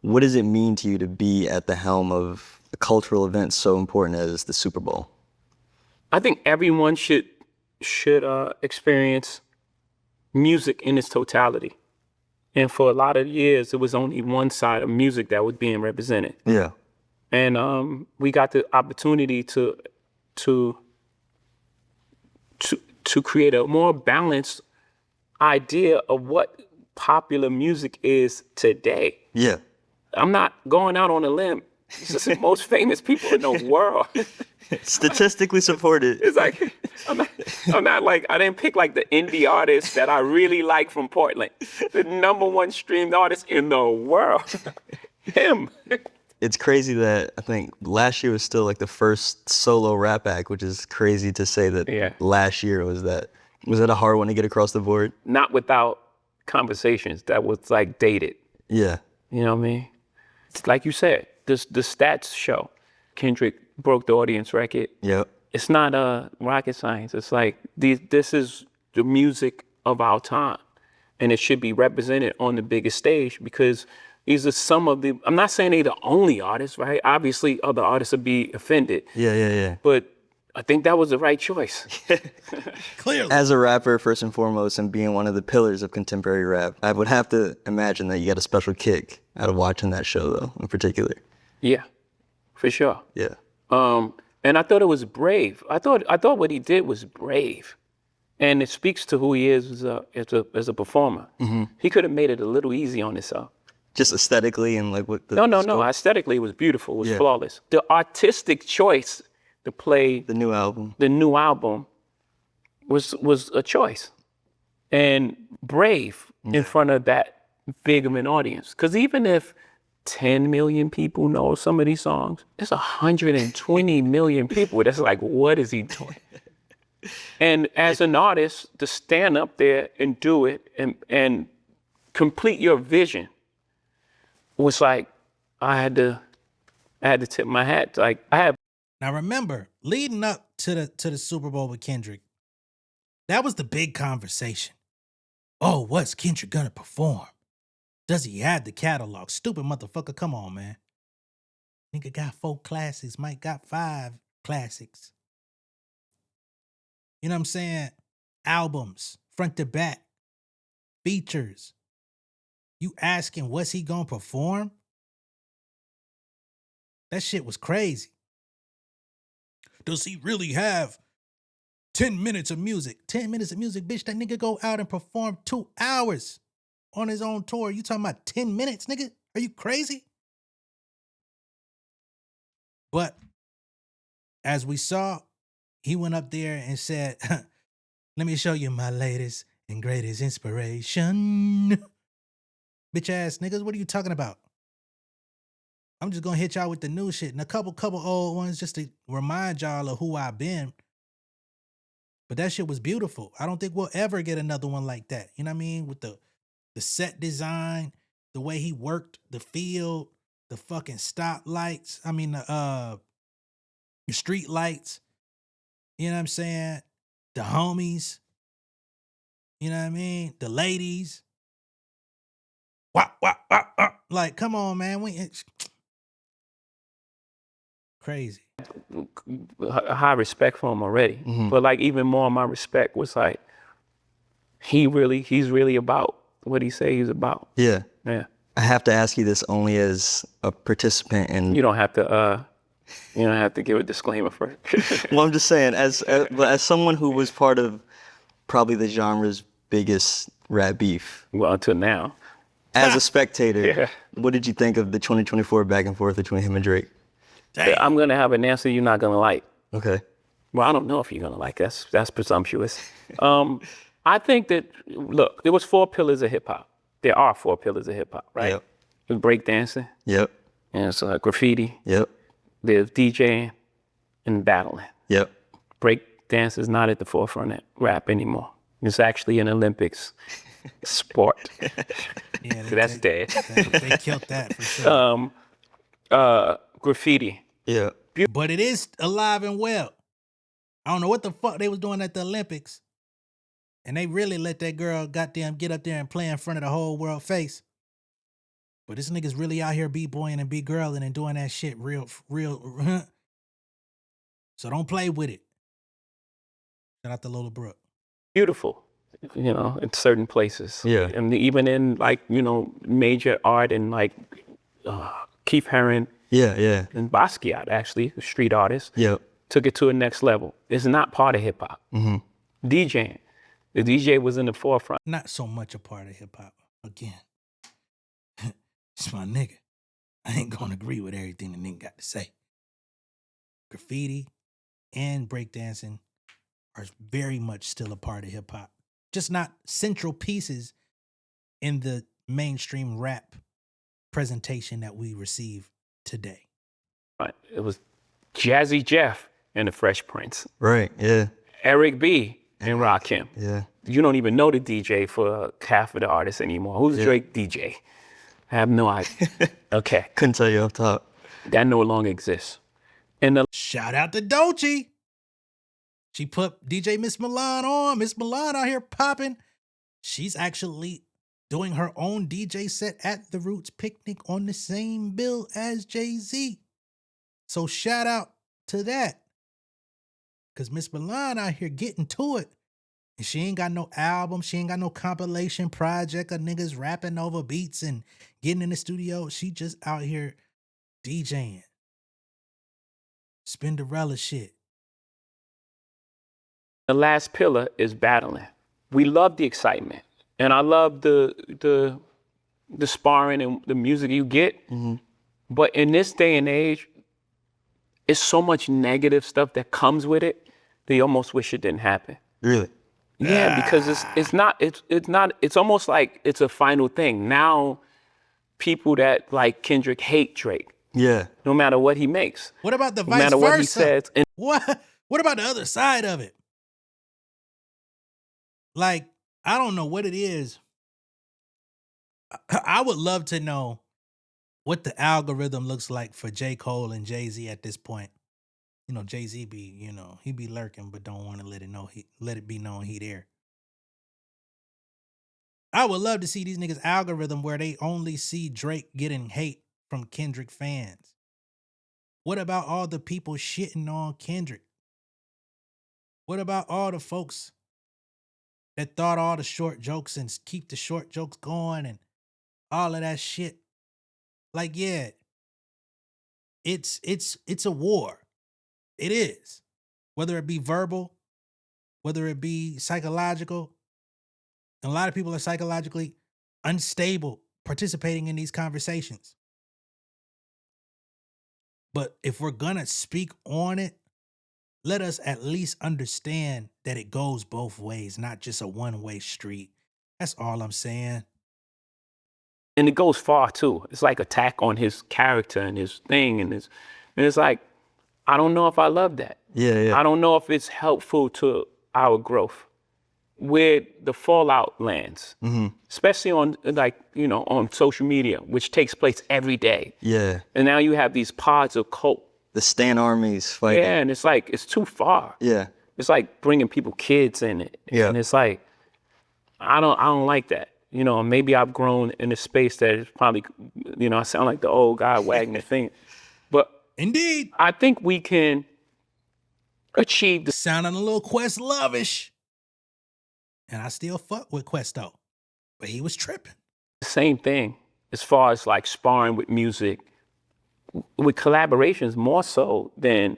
what does it mean to you to be at the helm of a cultural event so important as the Super Bowl? I think everyone should experience music in its totality. And for a lot of years, it was only one side of music that was being represented. Yeah. And we got the opportunity to create a more balanced idea of what popular music is today. Yeah. I'm not going out on a limb. It's just the most famous people in the world. Statistically supported. It's like, I'm not like, I didn't pick like the indie artist that I really like from Portland. The #1 streamed artist in the world. Him. It's crazy that I think last year was still like the first solo rap act, which is crazy to say that last year was that. Was that a hard one to get across the board? Not without conversations that was like dated. Yeah. You know what I mean? It's like you said, the stats show. Kendrick broke the audience record. Yep. It's not rocket science. It's like this is the music of our time, and it should be represented on the biggest stage because these are some of the. I'm not saying they're the only artists, right? Obviously, other artists would be offended. Yeah. But I think that was the right choice. Clearly. As a rapper, first and foremost, and being one of the pillars of contemporary rap, I would have to imagine that you got a special kick out of watching that show, though, in particular. Yeah, for sure. Yeah. And I thought it was brave. I thought what he did was brave. And it speaks to who he is as a performer. He could have made it a little easy on himself. Just aesthetically and like what the No. scope? Aesthetically, it was beautiful. It was Yeah. flawless. The artistic choice to play The new album. the new album was a choice, and brave in front of that big of an audience. Because even if 10 million people know some of these songs, there's 120 million people that's like, what is he doing? And as an artist, to stand up there and do it and complete your vision was like, I had to tip my hat. Like, I had Now remember, leading up to the Super Bowl with Kendrick, that was the big conversation. Oh, what's Kendrick gonna perform? Does he have the catalog? Stupid motherfucker, come on, man. Nigga got 4 classics, Mike got 5 classics. You know what I'm saying? Albums, front to back, features. You asking what's he gonna perform? That shit was crazy. Does he really have 10 minutes of music? 10 minutes of music, bitch. That nigga go out and perform 2 hours on his own tour. You talking about 10 minutes, nigga? Are you crazy? But as we saw, he went up there and said, let me show you my latest and greatest inspiration. Bitch ass niggas, what are you talking about? I'm just gonna hit y'all with the new shit and a couple old ones just to remind y'all of who I've been. But that shit was beautiful. I don't think we'll ever get another one like that. You know what I mean? With the set design, the way he worked the field, the fucking stoplights. I mean the street lights. You know what I'm saying? The homies. You know what I mean? The ladies. Wah, wah, wah, wah. Like, come on, man. It's crazy. high respect for him already. But like even more of my respect was like, he's really about what he say he's about. Yeah. Yeah. I have to ask you this only as a participant in. You don't have to give a disclaimer first. Well, I'm just saying, as someone who was part of probably the genre's biggest rap beef, Well, until now. as a spectator, Yeah. what did you think of the 2024 back and forth between him and Drake? Damn. I'm gonna have an answer you're not gonna like. Okay. Well, I don't know if you're gonna like it. That's presumptuous. I think that, look, there was 4 pillars of hip hop. There are 4 pillars of hip hop, right? Yep. There's breakdancing, Yep. and it's graffiti. Yep. There's DJing and battling. Yep. Break dance is not at the forefront of rap anymore. It's actually an Olympics sport. Yeah, So that's dead. They killed that for sure. Graffiti. Yeah. But it is alive and well. I don't know what the fuck they was doing at the Olympics. And they really let that girl goddamn get up there and play in front of the whole world face. But this nigga's really out here b-boying and b-girling and doing that shit real. So don't play with it. Shout out to Lola Brooke. Beautiful, in certain places. Yeah. And even in major art and like Keith Haring Yeah. Yeah. and Basquiat, actually, a street artist, Yep. took it to a next level. It's not part of hip hop. DJing. The DJ was in the forefront. Not so much a part of hip hop. Again, it's my nigga. I ain't gonna agree with everything the nigga got to say. Graffiti and breakdancing are very much still a part of hip hop. Just not central pieces in the mainstream rap presentation that we receive today. Right. It was Jazzy Jeff and the Fresh Prince. Right. Yeah. Eric B. and Rakim. Yeah. You don't even know the DJ for half of the artists anymore. Who's Drake DJ? I have no idea. Okay. Couldn't tell you off top. That no longer exists. And the Shout out to Doechii. She put DJ Miss Milan on. Miss Milan out here popping. She's actually doing her own DJ set at the Roots Picnic on the same bill as Jay-Z. So shout out to that. Because Miss Milan out here getting to it. And she ain't got no album. She ain't got no compilation project of niggas rapping over beats and getting in the studio. She just out here DJing. Spinderella shit. The last pillar is battling. We love the excitement, and I love the sparring and the music you get. But in this day and age, it's so much negative stuff that comes with it that you almost wish it didn't happen. Really? Yeah, because it's almost like it's a final thing. Now people that like Kendrick hate Drake. Yeah. No matter what he makes. What about the No vice matter versa? what he says. And What about the other side of it? Like, I don't know what it is. I would love to know what the algorithm looks like for J. Cole and Jay-Z at this point. You know, Jay-Z be, he be lurking, but don't want to let it be known he there. I would love to see these niggas' algorithm where they only see Drake getting hate from Kendrick fans. What about all the people shitting on Kendrick? What about all the folks that thought all the short jokes and keep the short jokes going and all of that shit? Like, yeah, it's a war. It is. Whether it be verbal, whether it be psychological. And a lot of people are psychologically unstable participating in these conversations. But if we're gonna speak on it, let us at least understand that it goes both ways, not just a one-way street. That's all I'm saying. And it goes far too. It's like attack on his character and his thing and it's like, I don't know if I love that. Yeah. I don't know if it's helpful to our growth. Where the fallout lands, especially on on social media, which takes place every day. Yeah. And now you have these pods of cult. The Stan armies fighting. Yeah, and it's like, it's too far. Yeah. It's like bringing kids in it. Yeah. And it's like, I don't like that. Maybe I've grown in a space that is probably, I sound like the old guy wagging the thing. But Indeed. I think we can achieve the Sounding a little Questlove-ish. And I still fuck with Questo. But he was tripping. same thing as far as like sparring with music, with collaborations more so than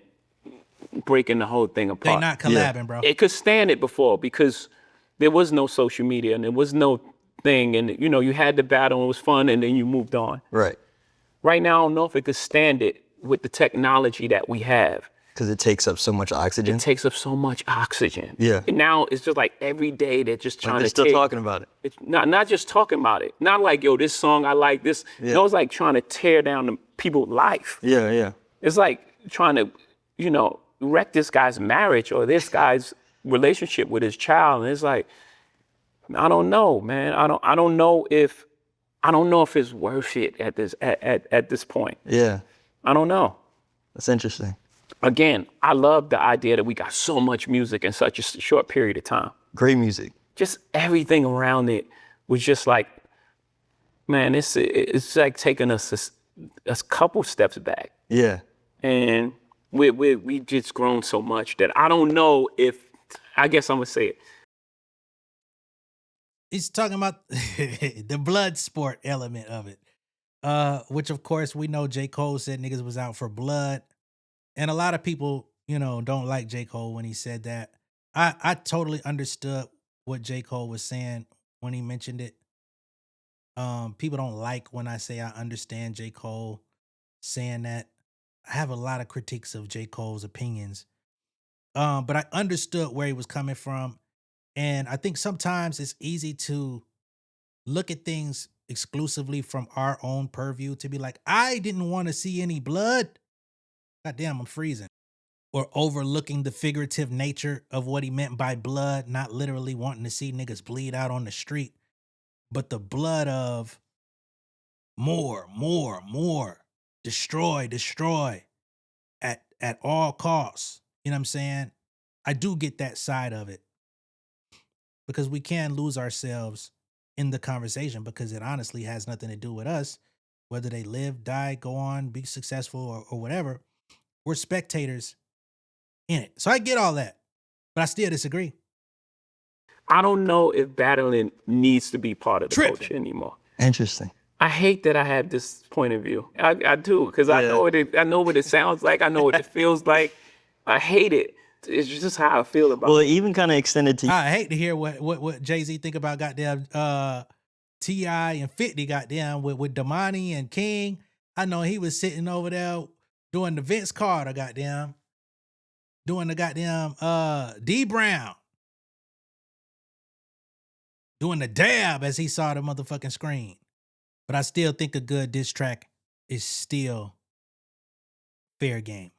breaking the whole thing apart. They not collabing, bro. It could stand it before because there was no social media and there was no thing, and you had the battle and it was fun and then you moved on. Right. Right now, I don't know if it could stand it with the technology that we have. Because it takes up so much oxygen. It takes up so much oxygen. Yeah. And now it's just like every day they're just trying They're to still take, talking about it. It's not just talking about it. Not like, yo, this song I like this. Yeah. No, it's like trying to tear down the people's life. Yeah. It's like trying to, wreck this guy's marriage or this guy's relationship with his child. And it's like, I don't know, man. I don't know if it's worth it at this point. Yeah. I don't know. That's interesting. Again, I love the idea that we got so much music in such a short period of time. Great music. Just everything around it was just like, man, it's like taking us a couple steps back. Yeah. And we just grown so much that I don't know if, I guess I'm gonna say it. He's talking about the blood sport element of it, which of course we know J. Cole said niggas was out for blood. And a lot of people, don't like J. Cole when he said that. I totally understood what J. Cole was saying when he mentioned it. People don't like when I say I understand J. Cole saying that. I have a lot of critiques of J. Cole's opinions. But I understood where he was coming from. And I think sometimes it's easy to look at things exclusively from our own purview to be like, I didn't want to see any blood. God damn, I'm freezing. Or overlooking the figurative nature of what he meant by blood, not literally wanting to see niggas bleed out on the street, but the blood of more, destroy at all costs. You know what I'm saying? I do get that side of it because we can lose ourselves in the conversation because it honestly has nothing to do with us, whether they live, die, go on, be successful or whatever. We're spectators in it. So I get all that, but I still disagree. I don't know if battling needs to be part of the culture anymore. Interesting. I hate that I have this point of view. I do, because I know what it sounds like. I know what it feels like. I hate it. it's just how I feel about Well, it. it even kind of extended to I hate to hear what Jay-Z think about goddamn T.I. and 50 goddamn with Damani and King. I know he was sitting over there doing the Vince Carter goddamn, doing the goddamn D Brown, doing the dab as he saw the motherfucking screen. But I still think a good diss track is still fair game.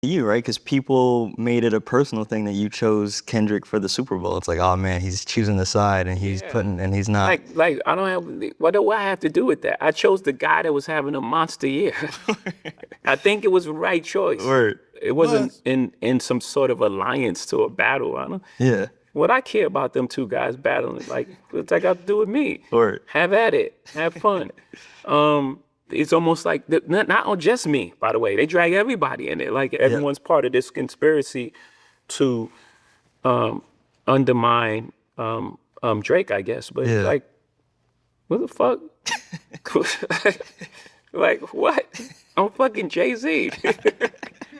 you, right? Because people made it a personal thing that you chose Kendrick for the Super Bowl. It's like, oh man, he's choosing the side and he's putting, and he's not. Like I don't have what do I have to do with that? I chose the guy that was having a monster year. I think it was the right choice. Word. It wasn't in some sort of alliance to a battle. I don't. Yeah. What I care about them two guys battling, like what's that got to do with me? Word. Have at it. Have fun. It's almost like not just me, by the way. They drag everybody in it. Like everyone's part of this conspiracy to undermine Drake, I guess. But like, what the fuck? Like what? I'm fucking Jay-Z.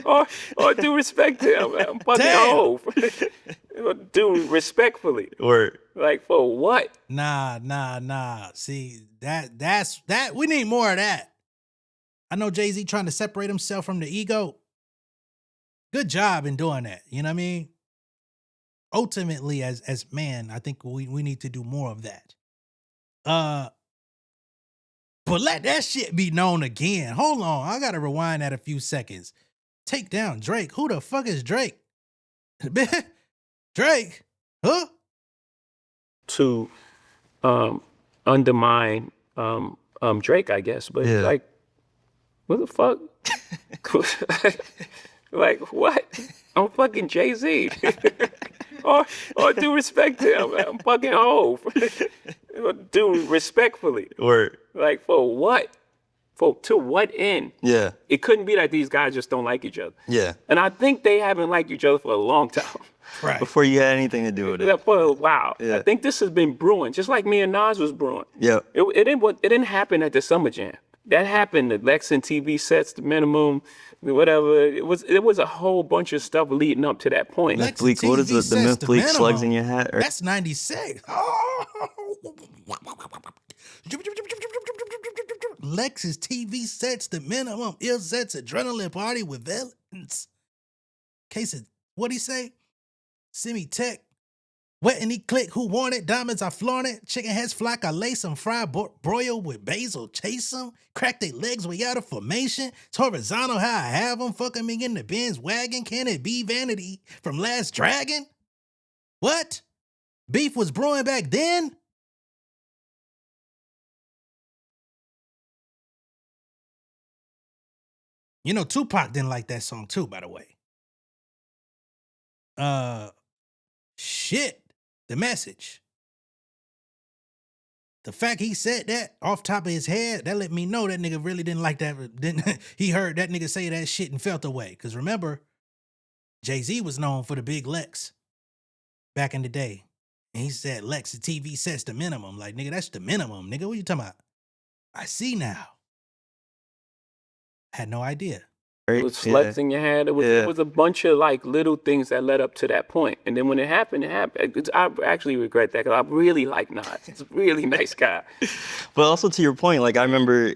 or due respect to him. I'm fucking Hov. Do respectfully. Word. Like for what? Nah. See, that's we need more of that. I know Jay-Z trying to separate himself from the ego. Good job in doing that. You know what I mean? Ultimately, as man, I think we need to do more of that. But let that shit be known again. Hold on. I gotta rewind that a few seconds. Take down Drake. Who the fuck is Drake? Drake? Huh? To undermine Drake, I guess. But like, what the fuck? Like what? I'm fucking Jay-Z. or due respect to him. I'm fucking Hov. Do respectfully. Word. Like for what? To what end? Yeah. It couldn't be that these guys just don't like each other. Yeah. And I think they haven't liked each other for a long time. Right. Before you had anything to do with it. For a while. Yeah. I think this has been brewing, just like me and Nas was brewing. Yeah. It didn't happen at the Summer Jam. That happened. The Lex and TV sets, the minimum, whatever. It was a whole bunch of stuff leading up to that point. Lex Bleak, what is the myth bleak slugs in your hat? Or? That's 96. Lex's TV sets the minimum. Ill sets adrenaline party with villains. Case of, what'd he say? Semi-tech. Wet and he click, who want it? Diamonds, I flaunt it. Chicken heads flock, I lace them. Fry broil with basil, chase them. Crack their legs way out of formation. It's horizontal how I have them. Fucking me in the Benz wagon. Can it be vanity from Last Dragon? What? Beef was brewing back then? You know, Tupac didn't like that song too, by the way. Shit. The Message. The fact he said that off top of his head, that let me know that nigga really didn't like that. He heard that nigga say that shit and felt away. Because remember, Jay-Z was known for the big Lex back in the day. And he said, Lex, the TV sets the minimum. Like, nigga, that's the minimum. Nigga, what you talking about? I see now. Had no idea. It was sluts in your head. It was a bunch of like little things that led up to that point. And then when it happened, it happened. I actually regret that because I really like Nas. He's a really nice guy. But also to your point, like I remember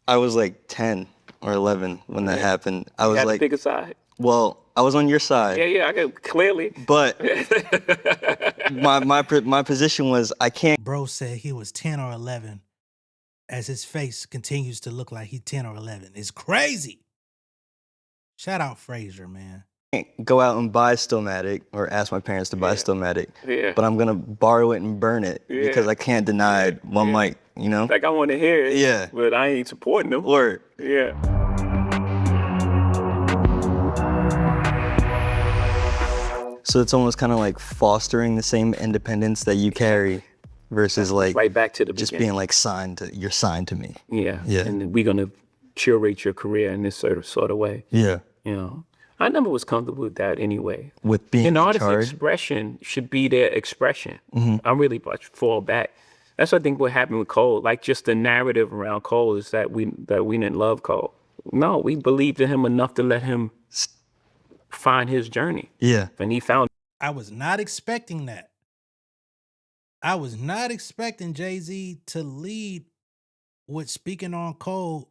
I was like 10 or 11 when that happened. I was like, pick a side. Well, I was on your side. Yeah, I can clearly. But my position was I can't. Bro said he was 10 or 11 as his face continues to look like he's 10 or 11. It's crazy. Shout out Frazier, man. Go out and buy Stillmatic or ask my parents to buy Stillmatic. Yeah. But I'm gonna borrow it and burn it because I can't deny one mic, you know? Like I want to hear it. Yeah. But I ain't supporting them. Or Yeah. so it's almost kind of like fostering the same independence that you carry versus like Right back to the just beginning. being like you're signed to me. Yeah. Yeah. And we're gonna curate your career in this sort of way. Yeah. You know. I never was comfortable with that anyway. With being An artist's charged. expression should be their expression. Mm-hmm. I really fall back. That's what I think what happened with Cole. Like just the narrative around Cole is that we didn't love Cole. No, we believed in him enough to let him find his journey. Yeah. And he found I was not expecting that. I was not expecting Jay-Z to lead with speaking on Cole.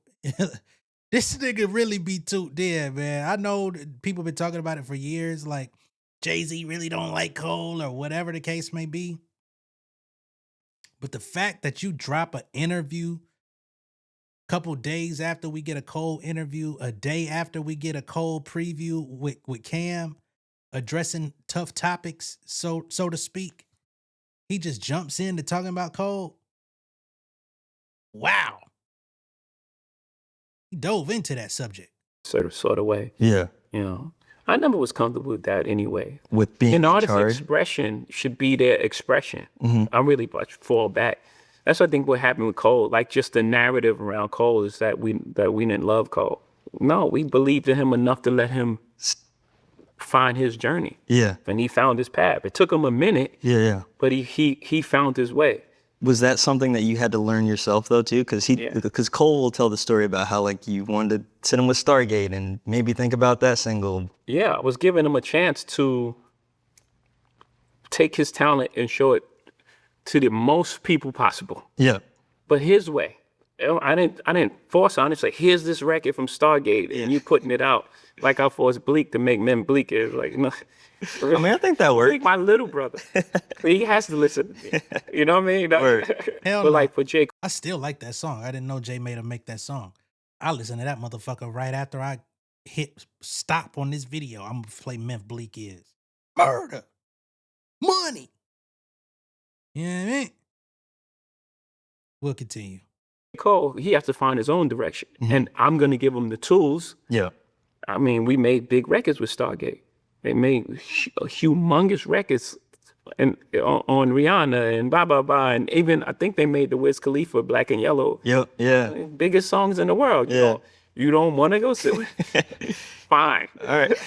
This nigga really be too dead, man. I know that people been talking about it for years, like Jay-Z really don't like Cole or whatever the case may be. But the fact that you drop an interview a couple days after we get a Cole interview, a day after we get a Cole preview with Cam addressing tough topics, so to speak, he just jumps into talking about Cole. Wow. He dove into that subject. sort of way. Yeah. You know, I never was comfortable with that anyway. With being An artist's charged. expression should be their expression. Mhm. I really much fall back. That's I think what happened with Cole. Like just the narrative around Cole is that we didn't love Cole. No, we believed in him enough to let him find his journey. Yeah. And he found his path. It took him a minute, Yeah. Yeah. but he found his way. Was that something that you had to learn yourself though too? Because Yeah. Cole will tell the story about how like you wanted to sit him with Stargate and maybe think about that single. Yeah, I was giving him a chance to take his talent and show it to the most people possible, Yeah. but his way. I didn't force on it. It's like, here's this record from Stargate, and you putting it out like I forced Bleak to make Men Bleak. It's like, no. I mean, I think that worked. Bleak, my little brother. He has to listen to me. You know what I mean? Word. Hell But no. like for Jake, I still like that song. I didn't know Jay made him make that song. I listened to that motherfucker right after I hit stop on this video. I'm gonna play Memphis Bleak is murder, money. You know what I mean? We'll continue. Cole, he has to find his own direction, and I'm gonna give him the tools. Yeah. I mean, we made big records with Stargate. They made humongous records and on Rihanna and blah, blah, blah. And even, I think they made the Wiz Khalifa Black and Yellow. Yep. Yeah. Biggest songs in the world. Yeah. You don't want to go see it? Fine. All right.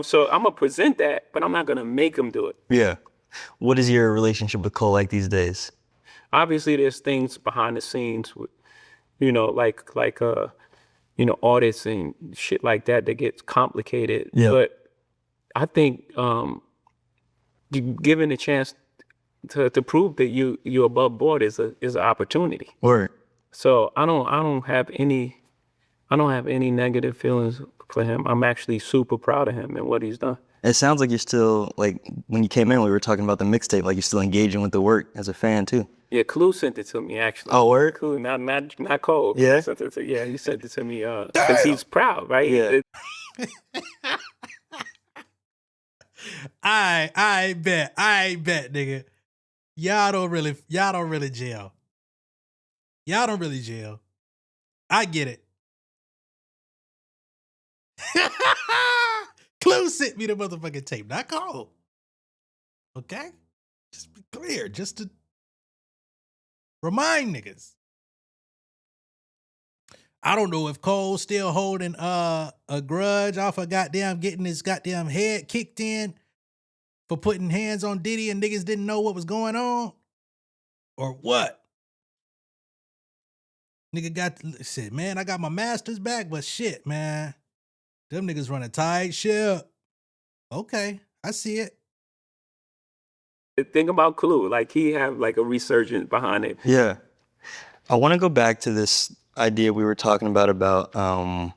So I'm going to present that, but I'm not going to make them do it. Yeah. What is your relationship with Cole like these days? Obviously, there's things behind the scenes with, artists and shit like that gets complicated. Yeah. But I think given a chance to prove that you're above board is an opportunity. Word. So I don't have any negative feelings for him. I'm actually super proud of him and what he's done. It sounds like you're still, like, when you came in, we were talking about the mixtape, like you're still engaging with the work as a fan too. Yeah, Clue sent it to me actually. Oh, word? Clue, not Cole. Yeah? He sent it to me because he's proud, right? Yeah. I bet, nigga. Y'all don't really jail. Y'all don't really jail. I get it. Clue sent me the motherfucking tape, not Cole. Okay? Just be clear, just to remind niggas. I don't know if Cole's still holding a grudge off of goddamn getting his goddamn head kicked in for putting hands on Diddy and niggas didn't know what was going on, or what. Nigga said, man, I got my masters back, but shit, man, them niggas run a tight ship. Okay, I see it. The thing about Clue, like he have like a resurgence behind it. Yeah. I want to go back to this idea we were talking about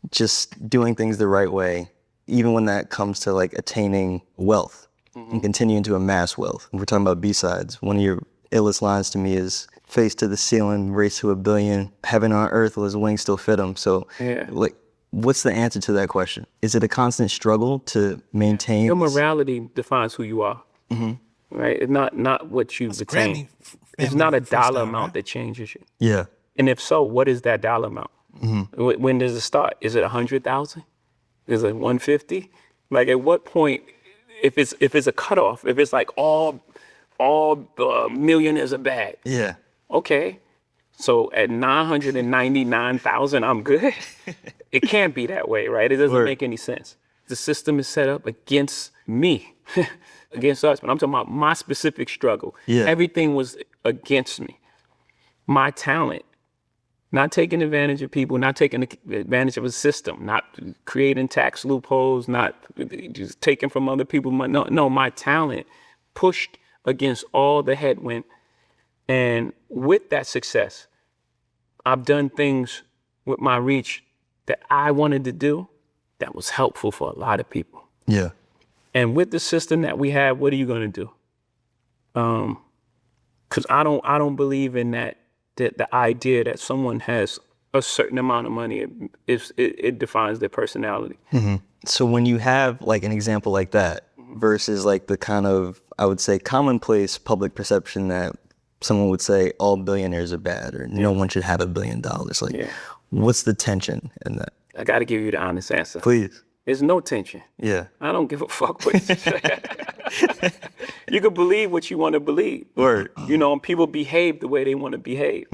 just doing things the right way, even when that comes to like attaining wealth and continuing to amass wealth. We're talking about B-sides. One of your illest lines to me is face to the ceiling, race to a billion, heaven on earth, will his wings still fit him? So Yeah. like, what's the answer to that question? Is it a constant struggle to maintain? Your morality defines who you are, right? It's not what you've That's attained. Grammy It's family not a dollar freestyle, amount right? that changes you. Yeah. And if so, what is that dollar amount? When does it start? Is it 100,000? Is it 150? Like at what point, if it's a cutoff, if it's like all millionaires are bad, Yeah. okay. So at 999,000, I'm good. It can't be that way, right? It doesn't Word. make any sense. The system is set up against me, against us. But I'm talking about my specific struggle. Yeah. Everything was against me. My talent Not taking advantage of people, not taking advantage of a system, not creating tax loopholes, not just taking from other people. No, my talent pushed against all the headwind. And with that success, I've done things with my reach that I wanted to do that was helpful for a lot of people. Yeah. And with the system that we have, what are you going to do? Because I don't believe in that the idea that someone has a certain amount of money, it defines their personality. So when you have like an example like that versus like the kind of, I would say, commonplace public perception that someone would say all billionaires are bad or no one should have $1 billion. Like, what's the tension in that? I got to give you the honest answer. Please. There's no tension. Yeah. I don't give a fuck what you say. You can believe what you want to believe. Word. You know, and people behave the way they want to behave.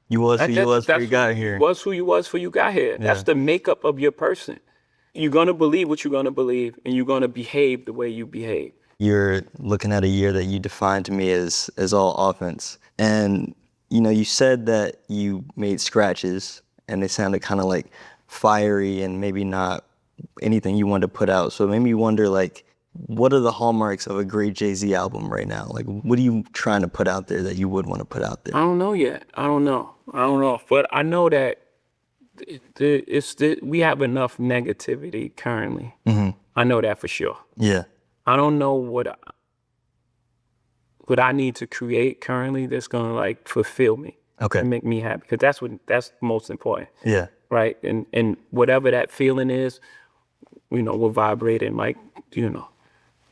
You was who you was before you got here. You was who you was before you got here. That's the makeup of your person. You're going to believe what you're going to believe, and you're going to behave the way you behave. You're looking at a year that you defined to me as all offense. And, you know, you said that you made scratches and they sounded kind of like fiery and maybe not anything you wanted to put out. So it made me wonder, like, what are the hallmarks of a great Jay-Z album right now? Like, what are you trying to put out there that you would want to put out there? I don't know yet. I don't know. But I know that we have enough negativity currently. I know that for sure. Yeah. I don't know what I need to create currently that's gonna like fulfill me. Okay. And make me happy, because that's most important. Yeah. Right. And whatever that feeling is, you know, will vibrate and like, you know,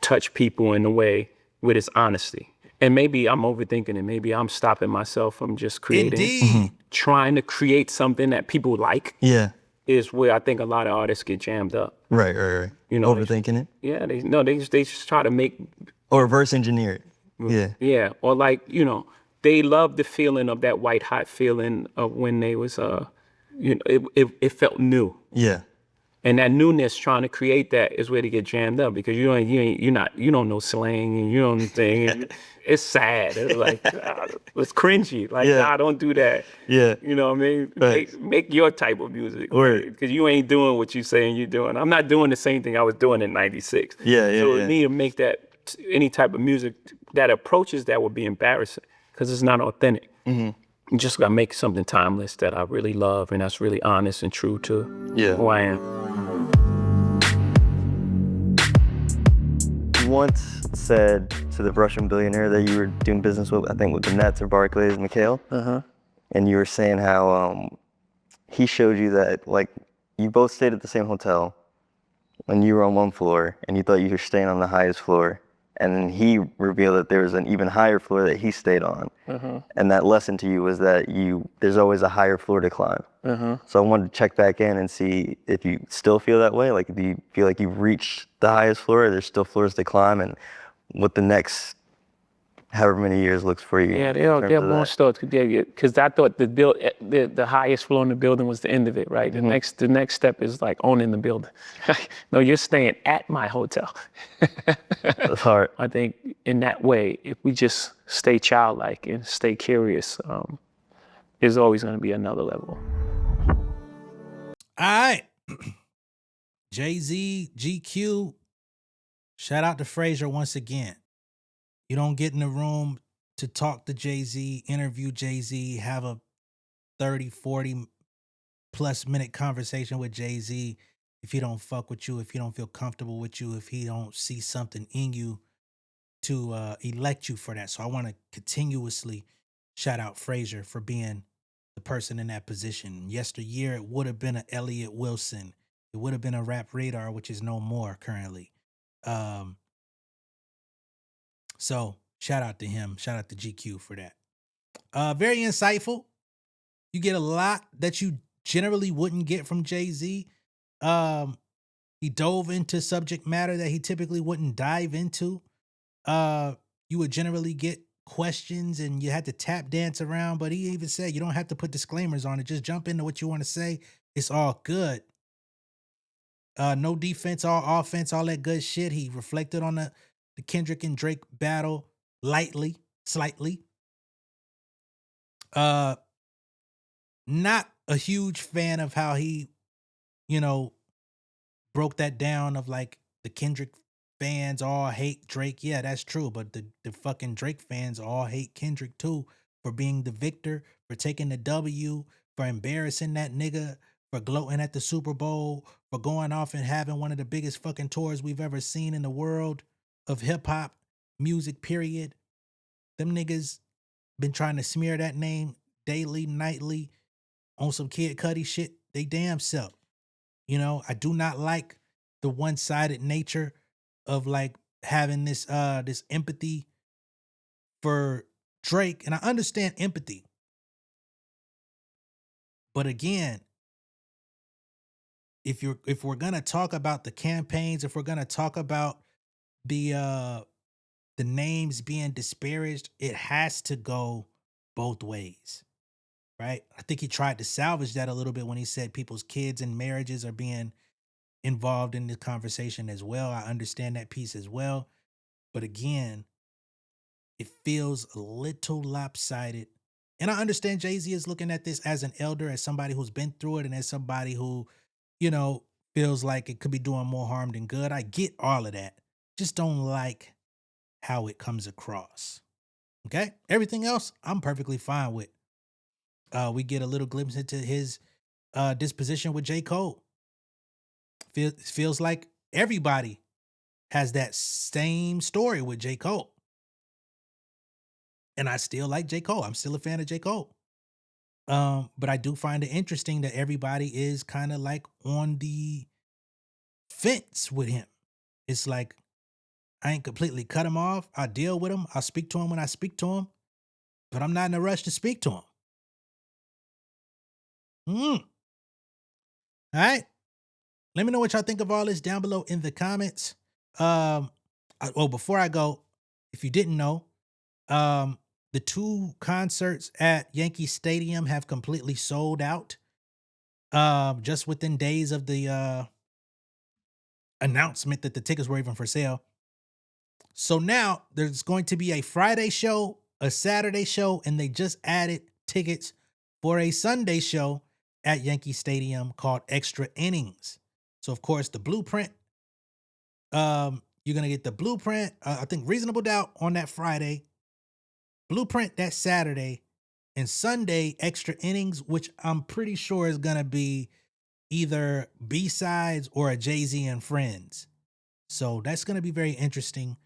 touch people in a way with its honesty. And maybe I'm overthinking it. Maybe I'm stopping myself from just creating. Indeed. Trying to create something that people like. Yeah. Is where I think a lot of artists get jammed up. Right. You know, overthinking it? Yeah, they just try to make. Or reverse engineer it. Yeah. Yeah, or like, you know, they love the feeling of that white hot feeling of when they was, you know, it felt new. Yeah. And that newness, trying to create that, is where they get jammed up, because you don't know slang and you don't think. It's sad. It's like it's cringy. Like, nah, don't do that. Yeah. You know what I mean? Right. Make your type of music. Word. Because you ain't doing what you saying you're doing. I'm not doing the same thing I was doing in '96. Yeah. So we need to make that any type of music that approaches that would be embarrassing, because it's not authentic. You just gotta make something timeless that I really love and that's really honest and true to who I am. You once said to the Russian billionaire that you were doing business with, I think with the Nets or Barclays, Mikhail, and you were saying how he showed you that, like, you both stayed at the same hotel when you were on one floor and you thought you were staying on the highest floor. And then he revealed that there was an even higher floor that he stayed on. And that lesson to you was that there's always a higher floor to climb. So I wanted to check back in and see if you still feel that way. Like, do you feel like you've reached the highest floor, or there's still floors to climb, and what the next however many years looks for you? Yeah, they're going to start, because I thought the highest floor in the building was the end of it, right? The next step is like owning the building. No, you're staying at my hotel. That's hard. I think in that way, if we just stay childlike and stay curious, there's always going to be another level. All right. Jay-Z, GQ. Shout out to Frazier once again. You don't get in the room to talk to Jay-Z, interview Jay-Z, have a 30, 40 plus minute conversation with Jay-Z if he don't fuck with you, if he don't feel comfortable with you, if he don't see something in you to elect you for that. So I want to continuously shout out Frazier for being the person in that position. Yesteryear, it would have been an Elliott Wilson. It would have been a Rap Radar, which is no more currently. So shout out to him. Shout out to GQ for that. Very insightful. You get a lot that you generally wouldn't get from Jay-Z. He dove into subject matter that he typically wouldn't dive into. You would generally get questions and you had to tap dance around, but he even said you don't have to put disclaimers on it. Just jump into what you want to say. It's all good. No defense, all offense, all that good shit. He reflected on the Kendrick and Drake battle lightly, slightly. Not a huge fan of how he, you know, broke that down of like the Kendrick fans all hate Drake. Yeah, that's true. But the fucking Drake fans all hate Kendrick too for being the victor, for taking the W, for embarrassing that nigga, for gloating at the Super Bowl, for going off and having one of the biggest fucking tours we've ever seen in the world of hip hop music, period. Them niggas been trying to smear that name daily, nightly on some Kid Cudi shit. They damn self. You know, I do not like the one-sided nature of like having this this empathy for Drake. And I understand empathy. But again, if we're gonna talk about the campaigns, if we're gonna talk about the names being disparaged, it has to go both ways. Right? I think he tried to salvage that a little bit when he said people's kids and marriages are being involved in this conversation as well. I understand that piece as well. But again, it feels a little lopsided. And I understand Jay-Z is looking at this as an elder, as somebody who's been through it, and as somebody who, you know, feels like it could be doing more harm than good. I get all of that. Just don't like how it comes across. Okay? Everything else, I'm perfectly fine with. We get a little glimpse into his disposition with J. Cole. Feels like everybody has that same story with J. Cole. And I still like J. Cole. I'm still a fan of J. Cole. But I do find it interesting that everybody is kind of like on the fence with him. It's like, I ain't completely cut him off. I deal with him. I'll speak to him when I speak to him. But I'm not in a rush to speak to him. All right. Let me know what y'all think of all this down below in the comments. Before I go, if you didn't know, the 2 concerts at Yankee Stadium have completely sold out. Just within days of the announcement that the tickets were even for sale. So now there's going to be a Friday show, a Saturday show, and they just added tickets for a Sunday show at Yankee Stadium called Extra Innings. So of course the Blueprint, you're going to get the Blueprint, I think Reasonable Doubt on that Friday, Blueprint that Saturday, and Sunday Extra Innings, which I'm pretty sure is going to be either B-sides or a Jay-Z and Friends. So that's going to be very interesting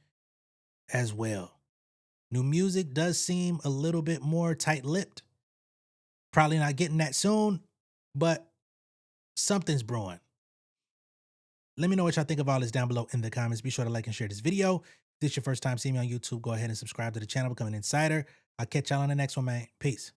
as well. New music does seem a little bit more tight-lipped. Probably not getting that soon, but something's brewing. Let me know what y'all think of all this down below in the comments. Be sure to like and share this video. If this is your first time seeing me on YouTube, go ahead and subscribe to the channel, become an insider. I'll catch y'all on the next one, man. Peace.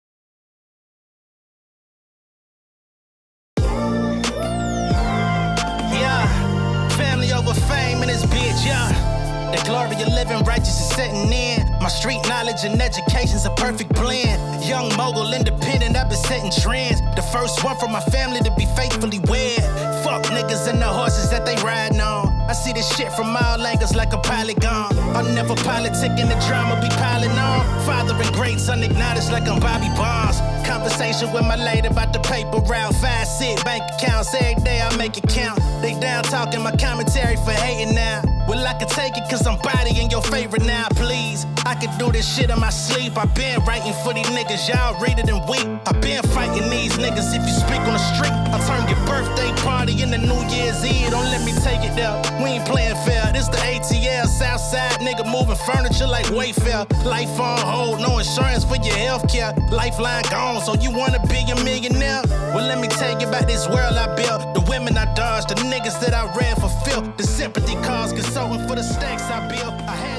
Yeah, family over fame in this bitch, yeah. The glory of living righteous is setting in. My street knowledge and education's a perfect blend. Young mogul, independent, I've been setting trends. The first one from my family to be faithfully wed. Fuck niggas and the horses that they riding on. I see this shit from all angles like a polygon. I'll never politic in the drama be piling on. Father and great son acknowledged like I'm Bobby Bonds. Conversation with my lady about the paper route. 5 sit bank accounts every day I make it count. They down talking my commentary for hating now. Well, I can take it cause I'm bodying your favorite now, please. I can do this shit in my sleep. I been writing for these niggas, y'all read it and weep. I been fighting these niggas if you speak on the street. I'll turn your birthday party into New Year's Eve. Don't let me take it there. We ain't playing fair. This the ATL, Southside nigga moving furniture like Wayfair. Life on hold, no insurance for your healthcare. Lifeline gone, so you wanna be a millionaire? Well, let me tell you about this world I built. The women I dodged, the niggas that I read for filth. The sympathy cause consulting for the stacks I built. I had